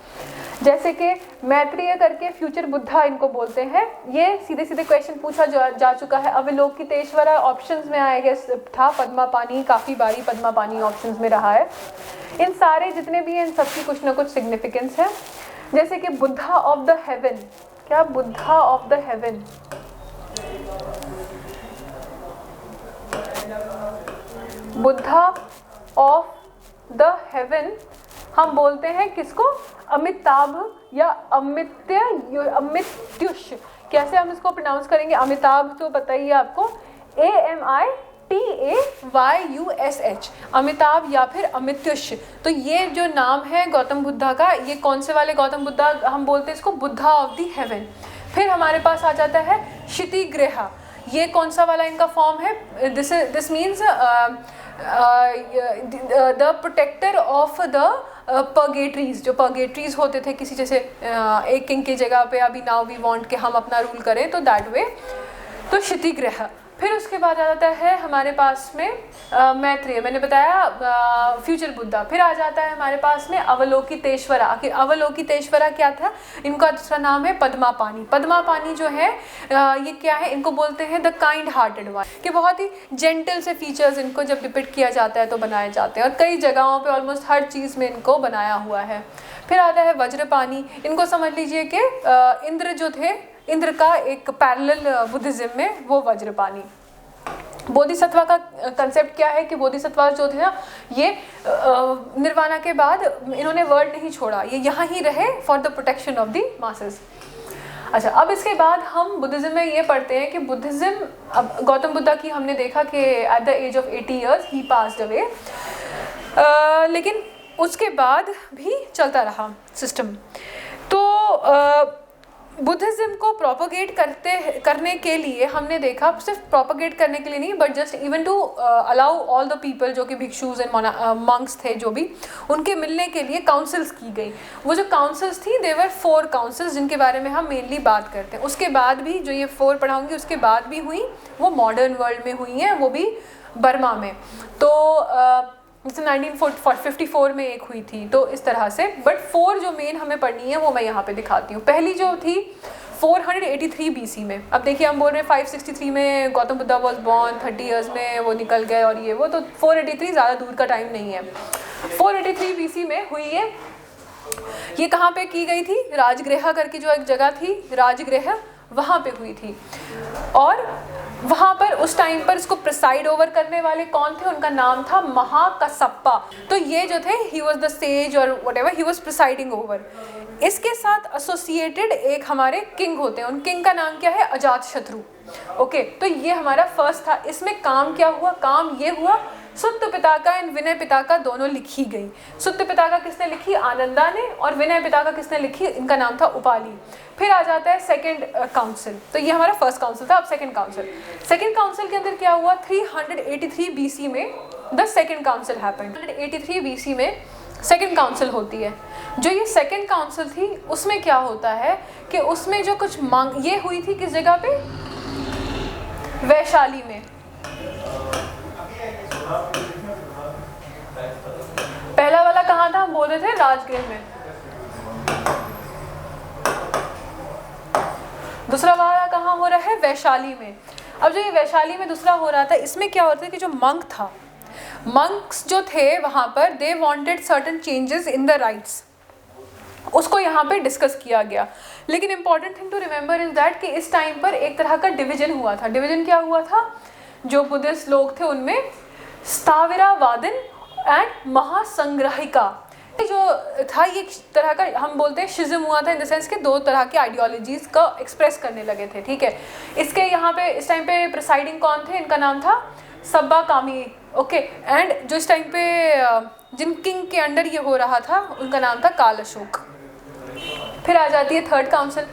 जैसे कि मैत्रेय करके फ्यूचर बुद्धा इनको बोलते हैं, ये सीधे सीधे क्वेश्चन पूछा जा चुका है। अवलोकितेश्वरा ऑप्शंस में आएगा था, पद्मापानी काफ़ी बारी पद्मापानी ऑप्शंस में रहा है। इन सारे जितने भी हैं इन सबकी कुछ ना कुछ सिग्निफिकेंस है। जैसे कि बुद्धा ऑफ द हेवन, क्या Buddha of the haven, Buddha of the haven हम बोलते हैं किसको? अमिताभ या अमित्युष। कैसे हम इसको प्रोनाउंस करेंगे? अमिताभ तो बताइए आपको, AMITAYUSH, अमिताभ या फिर अमित्युष। तो ये जो नाम है गौतम बुद्धा का, ये कौन से वाले गौतम बुद्धा हम बोलते हैं इसको? Buddha of the haven. फिर हमारे पास आ जाता है क्षितिग्रह, ये कौन सा वाला इनका फॉर्म है? This means the protector of the purgatories. जो पर्गेटरीज होते थे किसी, जैसे एक किंग की जगह पे अभी नाउ वी वांट कि हम अपना रूल करें, तो दैट वे, तो क्षितिग्रह। फिर उसके बाद आ जाता है हमारे पास में मैत्रेय, मैंने बताया फ्यूचर बुद्धा। फिर आ जाता है हमारे पास में अवलोकितेश्वरा। आखिर अवलोकितेश्वरा क्या था? इनका दूसरा नाम है पद्मापानी। पद्मापानी जो है ये क्या है? इनको बोलते हैं द काइंड हार्टेड वन, कि बहुत ही जेंटल से फीचर्स इनको जब डिपिक्ट किया जाता है तो बनाए जाते हैं, और कई जगहों पे ऑलमोस्ट हर चीज़ में इनको बनाया हुआ है। फिर आता है वज्रपानी, इनको समझ लीजिए कि इंद्र जो थे, इंद्र का एक पैरेलल बुद्धिज़्म में वो वज्रपानी। बोधिसत्वा का कंसेप्ट क्या है कि बोधिसत्वा जो थे ना, ये निर्वाणा के बाद इन्होंने वर्ल्ड नहीं छोड़ा, ये यहाँ ही रहे for the protection of the masses. अच्छा, अब इसके बाद हम बुद्धिज़्म में ये पढ़ते हैं कि बुद्धिज़्म, अब गौतम बुद्धा की हमने देखा कि at the age of 80 years he passed away, लेकिन उसके बाद भी चलता रहा सिस्टम। तो बुद्धिज़्म को प्रोपोगेट करने के लिए हमने देखा, सिर्फ प्रोपोगेट करने के लिए नहीं, but just even to allow all the people जो कि भिक्षुज एंड मंक्स थे, जो भी, उनके मिलने के लिए काउंसिल्स की गई। वो जो काउंसिल्स थी, देवर 4 काउंसिल्स, जिनके बारे में हम मेनली बात करते हैं। उसके बाद भी जो ये 4 पढ़ाऊँगी, उसके बाद भी हुई, वो मॉडर्न वर्ल्ड में हुई हैं, वो भी बर्मा में। तो जैसे 1954 में एक हुई थी, तो इस तरह से। बट 4 जो मेन हमें पढ़नी है वो मैं यहाँ पे दिखाती हूँ। पहली जो थी 483 BC में। अब देखिए, हम बोल रहे हैं 563 में Gautam Buddha was born, 30 years में वो निकल गए और ये वो, तो 483 ज़्यादा दूर का टाइम नहीं है। 483 BC में हुई है। ये कहाँ पे की गई थी? राजगृह करके जो एक जगह थी, राजगृह, वहाँ पे हुई थी। और वहाँ पर उस टाइम पर इसको प्रिसाइड ओवर करने वाले कौन थे? उनका नाम था महाकसप्पा। तो ये जो थे, ही वॉज द सेज और whatever, he was presiding over. इसके साथ एसोसिएटेड एक हमारे किंग होते हैं, उन किंग का नाम क्या है? अजातशत्रु। ओके, तो ये हमारा फर्स्ट था। इसमें काम क्या हुआ? काम ये हुआ, सुत्त पिताका एंड विनय पिताका दोनों लिखी गई। सुत्त पिताका किसने लिखी? आनंदा ने। और विनय पिताका किसने लिखी? इनका नाम था उपाली। फिर आ जाता है सेकंड काउंसिल। तो ये हमारा फर्स्ट काउंसिल था। अब सेकंड काउंसिल, सेकंड काउंसिल के अंदर क्या हुआ? 383 BC में the second council happened. 383 BC में सेकंड काउंसिल होती है। जो ये सेकंड काउंसिल थी, उसमें क्या होता है कि उसमें जो कुछ मांग ये हुई थी, किस जगह पे? वैशाली में। पहला वाला कहाँ था? हम बोल रहे थे राजगृह में। दूसरा वाला कहाँ हो रहा है? वैशाली में। अब जो ये वैशाली में दूसरा हो रहा था, इसमें क्या होता है कि जो मंक था, मंक्स जो थे वहाँ पर, they wanted certain changes in the rights, उसको यहाँ पे डिस्कस किया गया। लेकिन important thing to remember is that कि इस टाइम पर एक तरह का डिवीजन हुआ था। डिवीजन क्या हुआ था? जो बुद्धिस्ट लोग थे उनमें स्थाविरावादन एंड महासंग्राहिका जो था, ये तरह का हम बोलते हैं शिज्म हुआ था, इन द सेंस के 2 तरह की आइडियोलॉजीज का एक्सप्रेस करने लगे थे। ठीक है, इसके यहाँ पे इस टाइम पे प्रिसाइडिंग कौन थे? इनका नाम था सब्बा कामी। ओके, एंड जो इस टाइम पे जिन किंग के अंडर ये हो रहा था, उनका नाम था काल अशोक। फिर आ जाती है थर्ड काउंसिल।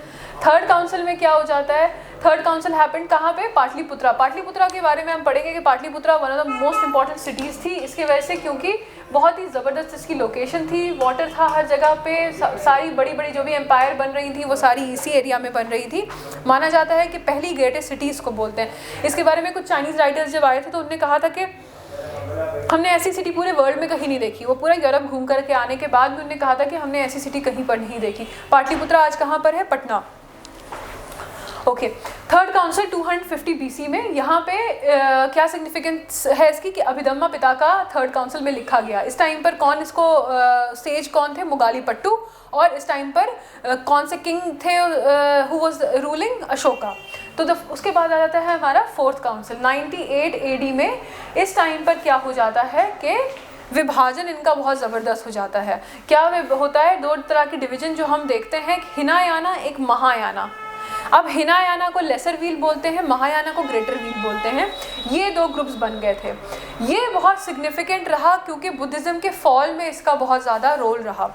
थर्ड काउंसिल में क्या हो जाता है? थर्ड काउंसिल हैपेंड कहाँ पे? पाटलिपुत्रा। पाटलिपुत्रा के बारे में हम पढ़ेंगे कि Pataliputra one of the most important cities थी, इसकी वजह से, क्योंकि बहुत ही ज़बरदस्त इसकी लोकेशन थी, वाटर था हर जगह पे, सारी बड़ी बड़ी जो भी एम्पायर बन रही थी वो सारी इसी एरिया में बन रही थी। माना जाता है कि पहली ग्रेटेस्ट सिटीज़ को बोलते हैं। इसके बारे में कुछ चाइनीज़ राइटर्स जब आए थे तो उन्होंने कहा था कि हमने ऐसी सिटी पूरे वर्ल्ड में कहीं नहीं देखी। वो पूरा यूरोप घूम करके आने के बाद भी उन्होंने कहा था कि हमने ऐसी सिटी कहीं पर नहीं देखी। पाटलिपुत्रा आज कहाँ पर है? Patna. Okay, third council 250 BC में। यहाँ पे क्या सिग्निफिकेंस है इसकी कि अभिधम्मा पिता का थर्ड काउंसिल में लिखा गया। इस टाइम पर कौन इसको सेज कौन थे? मुगाली पट्टू। और इस टाइम पर कौन से किंग थे हु वाज रूलिंग? अशोका। तो उसके बाद आ जाता है हमारा फोर्थ काउंसिल 98 AD में। इस टाइम पर क्या हो जाता है कि विभाजन इनका बहुत ज़बरदस्त हो जाता है। क्या होता है? 2 तरह के डिवीजन जो हम देखते हैं, हिनायाना, एक महायाना। अब हिनायाना को लेसर व्हील बोलते हैं, महायाना को ग्रेटर व्हील बोलते हैं। ये 2 ग्रुप्स बन गए थे। ये बहुत सिग्निफिकेंट रहा क्योंकि बुद्धिज़्म के फॉल में इसका बहुत ज़्यादा रोल रहा।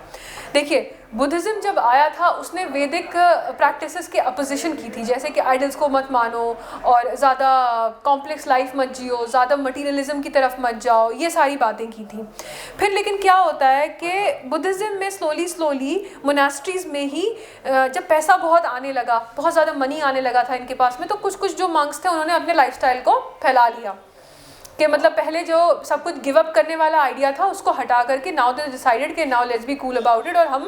देखिए, बुद्धिज़्म जब आया था उसने वैदिक प्रैक्टिसेस के अपोजिशन की थी, जैसे कि आइडल्स को मत मानो और ज़्यादा कॉम्प्लेक्स लाइफ मत जियो, ज़्यादा मटीरियलिज्म की तरफ मत जाओ, ये सारी बातें की थी। फिर लेकिन क्या होता है कि बुद्धिज़्म में स्लोली मोनास्ट्रीज़ में ही जब पैसा बहुत आने लगा, बहुत ज़्यादा मनी आने लगा था इनके पास में, तो कुछ जो मंक्स थे उन्होंने अपने लाइफस्टाइल को फैला लिया कि मतलब पहले जो सब कुछ गिव अप करने वाला आइडिया था उसको हटा करके नाउ दे डिसाइडेड कि now let's be cool about it, और हम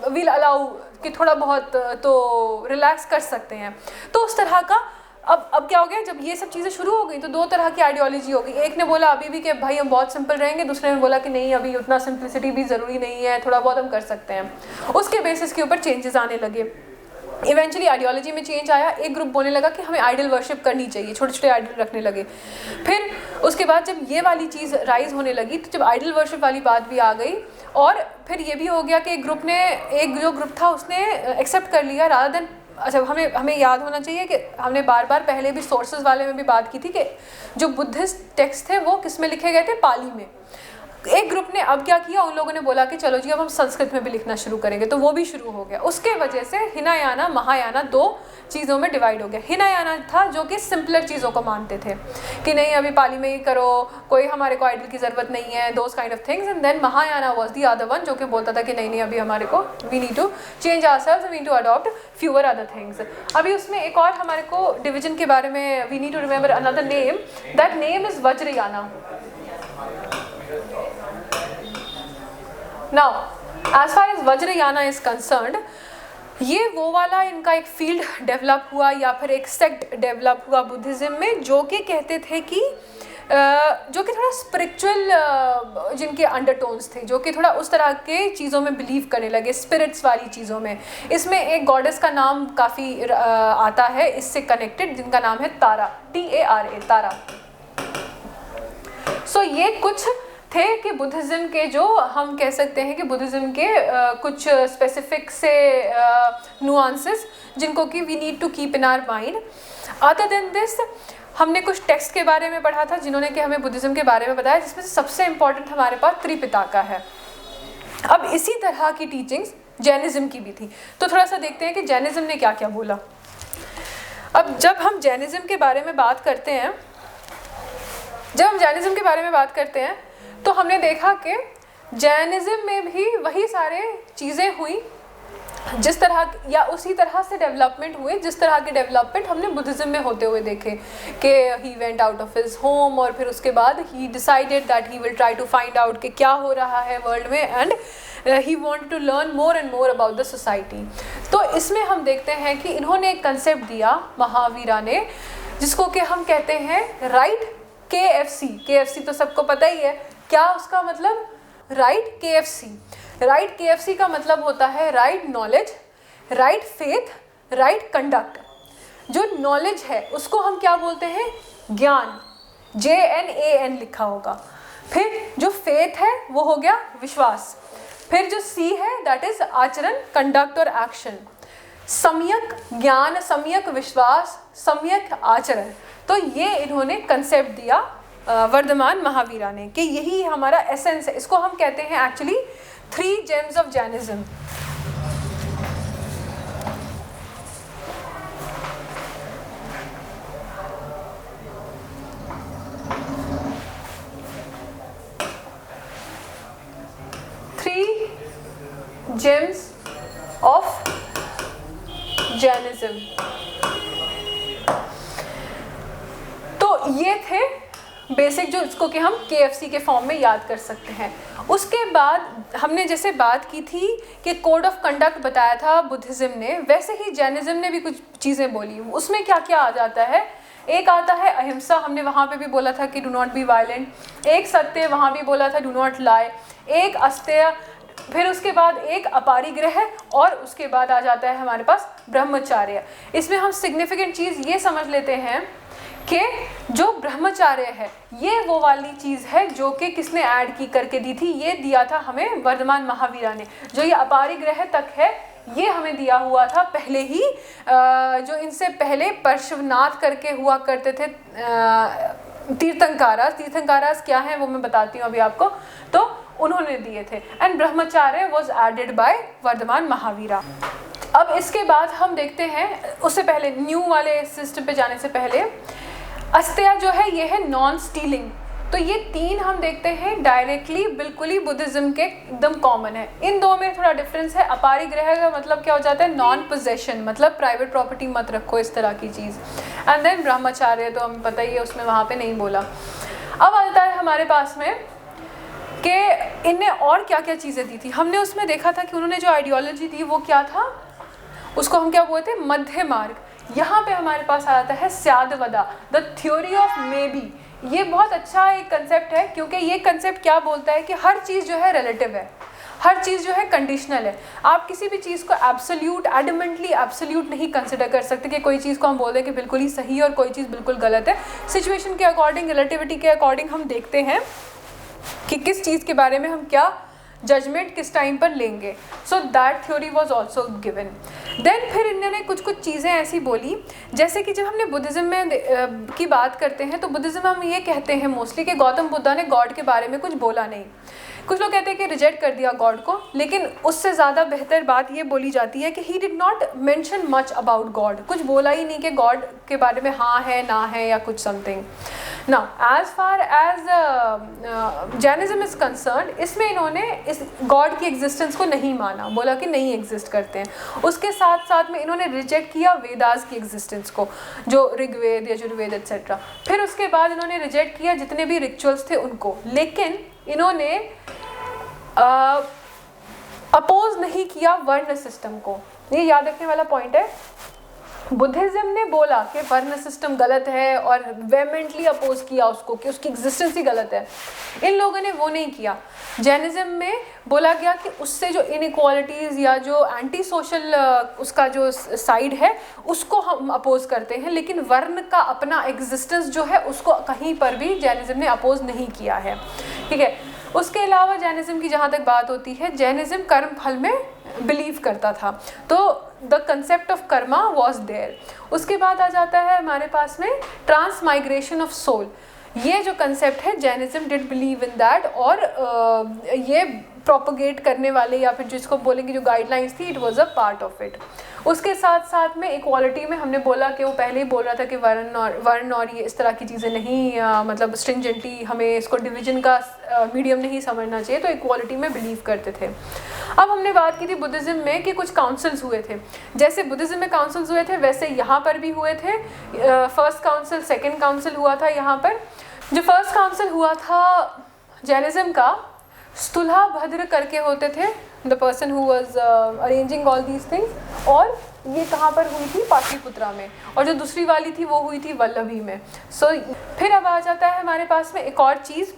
विल अलाउ कि थोड़ा बहुत तो रिलैक्स कर सकते हैं। तो उस तरह का अब क्या हो गया, जब ये सब चीज़ें शुरू हो गई तो 2 तरह की आइडियोलॉजी हो गई। एक ने बोला अभी भी कि भाई हम बहुत सिंपल रहेंगे, दूसरे ने बोला कि नहीं, अभी उतना सिंपलिसिटी भी ज़रूरी नहीं है, थोड़ा बहुत हम कर सकते हैं। उसके बेसिस के ऊपर चेंजेस आने लगे। इवेंचुअली आइडियोलॉजी में चेंज आया, एक ग्रुप बोलने लगा कि हमें आइडल वर्शिप करनी चाहिए, छोटे छोटे आइडल रखने लगे। फिर उसके बाद जब ये वाली चीज़ राइज होने लगी तो जब आइडल वर्शिप वाली बात भी आ गई, और फिर ये भी हो गया कि एक जो ग्रुप था उसने एक्सेप्ट कर लिया रादर देन। अच्छा, हमें याद होना चाहिए कि हमने बार बार पहले भी सोर्सेज वाले में भी बात की थी कि जो बुद्धिस्ट टेक्स्ट थे वो किस में लिखे गए थे, पाली में। एक ग्रुप ने अब क्या किया, उन लोगों ने बोला कि चलो जी अब हम संस्कृत में भी लिखना शुरू करेंगे, तो वो भी शुरू हो गया। उसके वजह से हिनायाना महायाना दो चीज़ों में डिवाइड हो गया। हिनायाना था जो कि सिंपलर चीज़ों को मानते थे कि नहीं अभी पाली में ही करो, कोई हमारे को आइडल की ज़रूरत नहीं है, those kind of things. And then Mahayana was the other one जो कि बोलता था कि नहीं नहीं अभी हमारे को we need to change ourselves, we need to adopt fewer other things. अभी उसमें एक और हमारे को डिवीजन के बारे में we need to remember another name, that name is Vajrayana. Now, as far as Vajrayana is concerned, ये वो वाला इनका एक फील्ड डेवलप हुआ या फिर एक सेक्ट डेवलप हुआ बुद्धिज़्म में, जो कि कहते थे कि जो कि थोड़ा स्पिरिचुअल जिनके अंडरटोन्स थे, जो कि थोड़ा उस तरह के चीज़ों में बिलीव करने लगे, स्पिरिट्स वाली चीज़ों में। इसमें एक गॉडेस का नाम काफ़ी आता है इससे कनेक्टेड, जिनका नाम है तारा, TARA, तारा। सो ये कुछ थे कि बुद्धिज़्म के, जो हम कह सकते हैं कि बुद्धिज़्म के कुछ स्पेसिफिक से नुआंसेस जिनको कि we need to keep in our mind. Other than this हमने कुछ टेक्स्ट के बारे में पढ़ा था जिन्होंने कि हमें बुद्धिज़्म के बारे में बताया, जिसमें से सबसे इम्पॉर्टेंट हमारे पास त्रिपिताका है। अब इसी तरह की टीचिंग्स जैनिज़्म की भी थी, तो थोड़ा सा देखते हैं कि जैनिज़्म ने क्या क्या बोला। अब जब हम जैनिज़्म के बारे में बात करते हैं, तो हमने देखा कि जैनिज़्म में भी वही सारे चीज़ें हुई जिस तरह या उसी तरह से डेवलपमेंट हुए जिस तरह के डेवलपमेंट हमने बुद्धिज़्म में होते हुए देखे कि he went out of his home, और फिर उसके बाद he decided that he will try to find out कि क्या हो रहा है वर्ल्ड में, and he wanted to learn more and more about the society. तो इसमें हम देखते हैं कि इन्होंने एक कंसेप्ट दिया महावीरा ने, जिसको कि हम कहते हैं राइट KFC तो सबको पता ही है क्या उसका मतलब, राइट KFC का मतलब होता है right knowledge, right faith, right conduct. जो नॉलेज है उसको हम क्या बोलते हैं, ज्ञान, JNAN लिखा होगा। फिर जो फेथ है वो हो गया विश्वास। फिर जो C है दैट इज आचरण, कंडक्ट और एक्शन। सम्यक ज्ञान, सम्यक विश्वास, सम्यक आचरण। तो ये इन्होंने कंसेप्ट दिया वर्धमान महावीरा ने कि यही हमारा एसेंस है। इसको हम कहते हैं actually 3 gems of Jainism. gems of Jainism. तो ये थे बेसिक जो इसको कि हम KFC के फॉर्म में याद कर सकते हैं। उसके बाद हमने जैसे बात की थी कि कोड ऑफ कंडक्ट बताया था बुद्धिज़्म ने, वैसे ही जैनिज्म ने भी कुछ चीज़ें बोली। उसमें क्या क्या आ जाता है, एक आता है अहिंसा, हमने वहाँ पे भी बोला था कि डू नॉट बी वायलेंट। एक सत्य, वहाँ भी बोला था डू नॉट लाई। एक अस्तेय, फिर उसके बाद एक अपारिग्रह, और उसके बाद आ जाता है हमारे पास ब्रह्मचार्य। इसमें हम सिग्निफिकेंट चीज़ ये समझ लेते हैं कि जो ब्रह्मचार्य है ये वो वाली चीज़ है जो कि किसने ऐड की करके दी थी, ये दिया था हमें वर्धमान महावीरा ने। जो ये अपारिग्रह तक है ये हमें दिया हुआ था पहले ही, जो इनसे पहले पार्श्वनाथ करके हुआ करते थे तीर्थंकारास क्या है वो मैं बताती हूँ अभी आपको, तो उन्होंने दिए थे। And Brahmacharya was added by Vardhaman Mahavira. अब इसके बाद हम देखते हैं, उससे पहले न्यू वाले सिस्टम पे जाने से पहले अस्तेय जो है ये है नॉन स्टीलिंग। तो ये 3 हम देखते हैं डायरेक्टली बिल्कुल ही बुद्धिज़्म के एकदम कॉमन है। इन दो में थोड़ा डिफरेंस है। अपारिग्रह का मतलब क्या हो जाता है, नॉन पोजेशन, मतलब प्राइवेट प्रॉपर्टी मत रखो, इस तरह की चीज़। एंड देन ब्रह्मचार्य तो हमें पता ही है, उसमें वहाँ पे नहीं बोला। अब आता है हमारे पास में कि इनने और क्या क्या चीज़ें दी थी। हमने उसमें देखा था कि उन्होंने जो आइडियोलॉजी दी वो क्या था, उसको हम क्या बोलते हैं, मध्य मार्ग। यहाँ पे हमारे पास आता है Syadvada, the theory of maybe. ये बहुत अच्छा एक कंसेप्ट है, क्योंकि ये कंसेप्ट क्या बोलता है कि हर चीज़ जो है रिलेटिव है, हर चीज़ जो है कंडीशनल है। आप किसी भी चीज़ को एब्सोल्यूट एडमेंटली एब्सोल्यूट नहीं कंसिडर कर सकते कि कोई चीज़ को हम बोल दें कि बिल्कुल ही सही है और कोई चीज़ बिल्कुल गलत है। सिचुएशन के अकॉर्डिंग, रिलेटिविटी के अकॉर्डिंग हम देखते हैं कि किस चीज़ के बारे में हम क्या जजमेंट किस टाइम पर लेंगे। So that theory was also given. Then फिर इन्होंने कुछ कुछ चीज़ें ऐसी बोली, जैसे कि जब हमने बुद्धिज़्म में की बात करते हैं तो बुद्धिज़्म हम ये कहते हैं मोस्टली कि गौतम बुद्धा ने गॉड के बारे में कुछ बोला नहीं। कुछ लोग कहते हैं कि रिजेक्ट कर दिया गॉड को, लेकिन उससे ज़्यादा बेहतर बात ये बोली जाती है कि he did not mention much about God. कुछ बोला ही नहीं कि गॉड के बारे में हाँ है ना है या कुछ something. Now as far as Jainism is concerned, इसमें इन्होंने इस गॉड की एग्जिस्टेंस को नहीं माना, बोला कि नहीं एग्जिस्ट करते हैं। उसके साथ साथ में इन्होंने रिजेक्ट किया वेदास की एग्जिस्टेंस को, जो ऋग्वेद यजुर्वेद एक्सेट्रा। फिर उसके बाद इन्होंने रिजेक्ट किया जितने भी रिचुअल्स थे उनको, लेकिन इन्होंने अपोज नहीं किया वर्ण सिस्टम को। ये याद रखने वाला पॉइंट है। बुद्धिज्म ने बोला कि वर्ण सिस्टम गलत है और वेमेंटली अपोज किया उसको कि उसकी एग्जिस्टेंस ही गलत है। इन लोगों ने वो नहीं किया। जैनिज्म में बोला गया कि उससे जो इनइक्वालिटीज़ या जो एंटी सोशल उसका जो साइड है उसको हम अपोज करते हैं, लेकिन वर्ण का अपना एग्जिस्टेंस जो है उसको कहीं पर भी जैनिज्म ने अपोज नहीं किया है। ठीक है। उसके अलावा जैनिज्म की जहाँ तक बात होती है, जैनिज्म कर्म फल में बिलीव करता था, तो the concept of karma was there. उसके बाद आ जाता है हमारे पास में ट्रांसमाइग्रेशन ऑफ सोल। ये जो कंसेप्ट है Jainism did believe in that, और ये प्रोपोगेट करने वाले या फिर जिसको बोलेंगे जो गाइडलाइंस थी, it was a part of it. उसके साथ साथ में इक्वालिटी में हमने बोला कि वो पहले ही बोल रहा था कि वर्ण और ये इस तरह की चीज़ें नहीं, मतलब स्ट्रिंजेंटली हमें इसको डिवीजन का मीडियम नहीं समझना चाहिए, तो इक्वालिटी में बिलीव करते थे। अब हमने बात की थी बुद्धिज़्म में कि कुछ काउंसिल्स हुए थे। जैसे बुद्धिज़्म में काउंसिल्स हुए थे वैसे यहाँ पर भी हुए थे। फर्स्ट काउंसिल, सेकेंड काउंसिल हुआ था यहाँ पर। जो फर्स्ट काउंसिल हुआ था जैनिज्म का, स्थूला भद्र करके होते थे, the person who was arranging all these things, और ये कहाँ पर हुई थी? पाटलिपुत्रा में। और जो दूसरी वाली थी वो हुई थी वल्लभी में। सो फिर अब आ जाता है हमारे पास में एक और चीज़,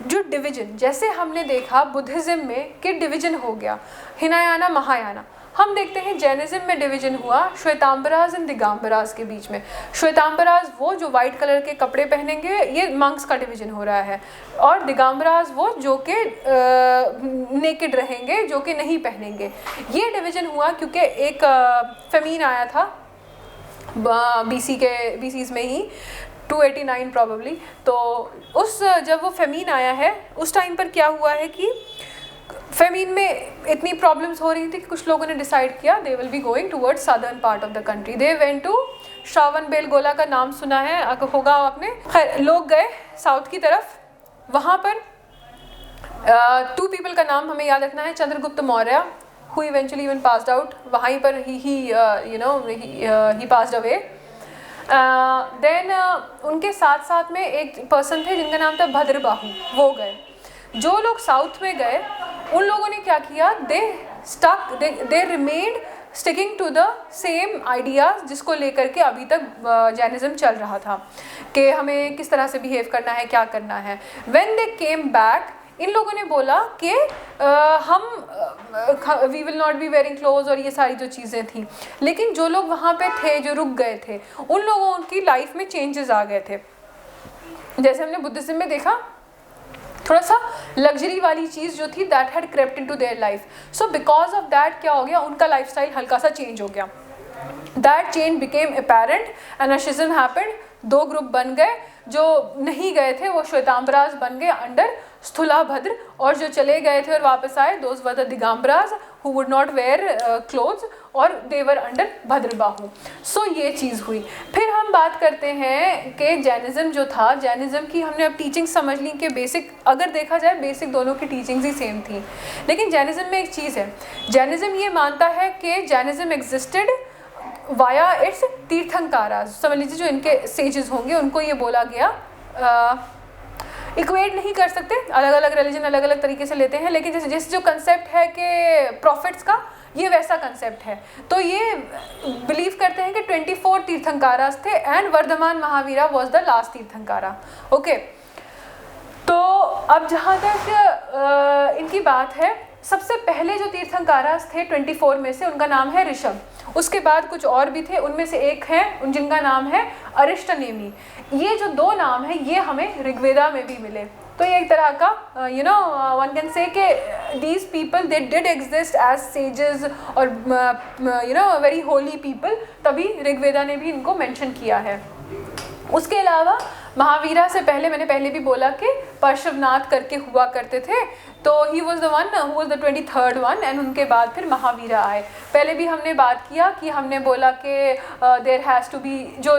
जो डिवीजन। जैसे हमने देखा बुद्धिज़्म में कि डिवीजन हो गया हिनायाना महायाना, हम देखते हैं जैनिज्म में डिवीजन हुआ श्वेतांबराज एंड दिगंबराज के बीच में। श्वेतांबराज वो जो वाइट कलर के कपड़े पहनेंगे, ये मंक्स का डिवीजन हो रहा है, और दिगंबराज वो जो कि नेकेड रहेंगे, जो कि नहीं पहनेंगे। ये डिवीजन हुआ क्योंकि एक फेमीन आया था बीसीज़ में ही 289 प्रॉबेबली। तो उस जब वो फेमीन आया है उस टाइम पर क्या हुआ है कि फेमीन में इतनी प्रॉब्लम्स हो रही थी कि कुछ लोगों ने डिसाइड किया they will be going towards southern part of the country. They went to Shravanabelagola का नाम सुना है होगा आपने। खैर, लोग गए साउथ की तरफ। वहाँ पर 2 पीपल का नाम हमें याद रखना है। Chandragupta Maurya, who eventually even passed out, वहीं पर ही पास्ड अवे। देन उनके साथ साथ में एक पर्सन थे जिनका नाम था भद्रबाहु, वो गए। जो लोग साउथ में गए उन लोगों ने क्या किया, they remained sticking to the same ideas जिसको लेकर के अभी तक जैनिज्म चल रहा था कि हमें किस तरह से बिहेव करना है, क्या करना है। व्हेन दे केम बैक, इन लोगों ने बोला कि हम we will not be wearing cloth और ये सारी जो चीज़ें थी। लेकिन जो लोग वहाँ पे थे, जो रुक गए थे, उन लोगों की लाइफ में चेंजेस आ गए थे। जैसे हमने बुद्धिज्म में देखा, थोड़ा सा लग्जरी वाली चीज़ जो थी that had crept into their life. So because of that क्या हो गया, उनका लाइफस्टाइल हल्का सा चेंज हो गया। That change became apparent and a schism happened. 2 group बन गए। जो नहीं गए थे वो श्वेतांबराज बन गए अंडर स्थूलाभद्र, और जो चले गए थे और वापस आए those were the Digambaras who would not wear clothes, और देवर अंडर भद्रबाहु। सो ये चीज़ हुई। फिर हम बात करते हैं कि जैनिज्म जो था, जैनिज्म की हमने अब टीचिंग समझ ली कि बेसिक, अगर देखा जाए बेसिक दोनों की टीचिंग्स ही सेम थी। लेकिन जैनिज्म में एक चीज़ है, जैनिज्म ये मानता है कि जैनिज्म एग्जिस्टेड वाया इट्स तीर्थंकाराज। समझ लीजिए जो इनके सेजेस होंगे उनको ये बोला गया, इक्वेट नहीं कर सकते, अलग अलग रिलीजन अलग अलग तरीके से लेते हैं, लेकिन जैसे जो कंसेप्ट है कि प्रॉफिट्स का, ये वैसा कंसेप्ट है। तो ये बिलीव करते हैं कि 24 तीर्थंकारास थे and Vardhaman Mahavira was the last Tirthankara. Okay, तो अब जहाँ तक इनकी बात है सबसे पहले जो तीर्थंकारास थे 24 में से, उनका नाम है ऋषभ। उसके बाद कुछ और भी थे, उनमें से एक है जिनका नाम है अरिष्टनेमी। ये जो 2 नाम है ये हमें ऋग्वेदा में भी मिले। तो ये एक तरह का one can say that these people they did exist as sages और वेरी होली पीपल, तभी ऋग्वेदा ने भी इनको मेंशन किया है। उसके अलावा महावीरा से पहले, मैंने पहले भी बोला कि पार्श्वनाथ करके हुआ करते थे, तो ही was the one who was the 23rd one, and उनके बाद फिर महावीरा आए। पहले भी हमने बात किया कि हमने बोला कि देयर हैज़ टू बी जो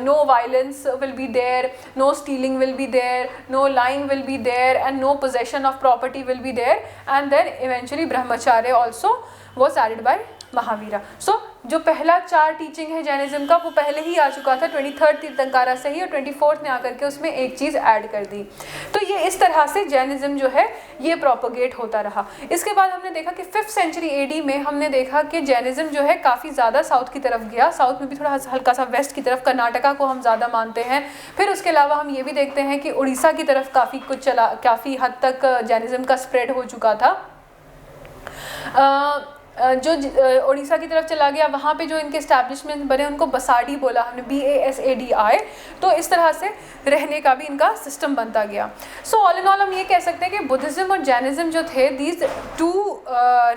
no violence will be there, no stealing will be there, no lying will be there and no possession of property will be there, and then eventually brahmacharya also was added by Mahavira. So जो पहला 4 teaching है Jainism का वो पहले ही आ चुका था 23rd Tirthankara से ही, और 24th ने आकर के उसमें एक चीज़ ऐड कर दी। तो ये इस तरह से जैनिज्म जो है ये प्रोपोगेट होता रहा। इसके बाद हमने देखा कि 5th सेंचुरी AD में हमने देखा कि जैनिज्म जो है काफ़ी ज़्यादा साउथ की तरफ गया, साउथ में भी थोड़ा हल्का सा वेस्ट की तरफ, कर्नाटका को हम ज़्यादा मानते हैं। फिर उसके अलावा हम ये भी देखते हैं कि उड़ीसा की तरफ काफ़ी हद तक जैनिज्म का स्प्रेड हो चुका था। जो उड़ीसा की तरफ चला गया, वहाँ पे जो इनके एस्टैब्लिशमेंट बने उनको बसाडी बोला हमने, BASADI। तो इस तरह से रहने का भी इनका सिस्टम बनता गया। सो ऑल इन ऑल हम ये कह सकते हैं कि बुद्धिज़्म और जैनिज्म जो थे, दीज 2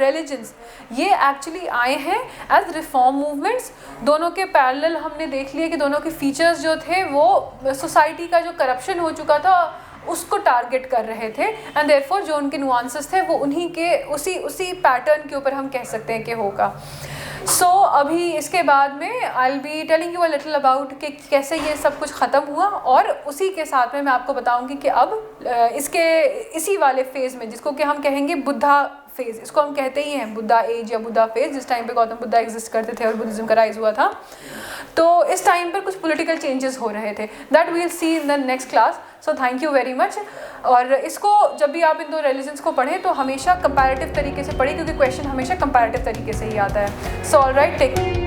रिलीजन्स, ये एक्चुअली आए हैं एज रिफॉर्म मूवमेंट्स। दोनों के पैरेलल हमने देख लिया कि दोनों के फीचर्स जो थे वो सोसाइटी का जो करप्शन हो चुका था उसको टारगेट कर रहे थे, एंड देयरफॉर जो उनके नुआंसेस थे वो उन्हीं के उसी पैटर्न के ऊपर हम कह सकते हैं कि होगा। सो अभी इसके बाद में I will be telling you a little about कि कैसे ये सब कुछ ख़त्म हुआ, और उसी के साथ में मैं आपको बताऊंगी कि अब इसी वाले फेज़ में, जिसको कि हम कहेंगे बुद्धा फेज़, इसको हम कहते ही हैं बुद्धा एज या बुद्धा फेज़, जिस टाइम पे गौतम बुद्धा एग्जिस्ट करते थे और बुद्धिज़्म का राइज हुआ था, तो इस टाइम पर कुछ पॉलिटिकल चेंजेस हो रहे थे। That we will see in the next class. So thank you very much. और इसको जब भी आप इन 2 रिलीजन्स को पढ़ें तो हमेशा कंपैरेटिव तरीके से पढ़ें, क्योंकि क्वेश्चन हमेशा कंपैरेटिव तरीके से ही आता है। So all right, take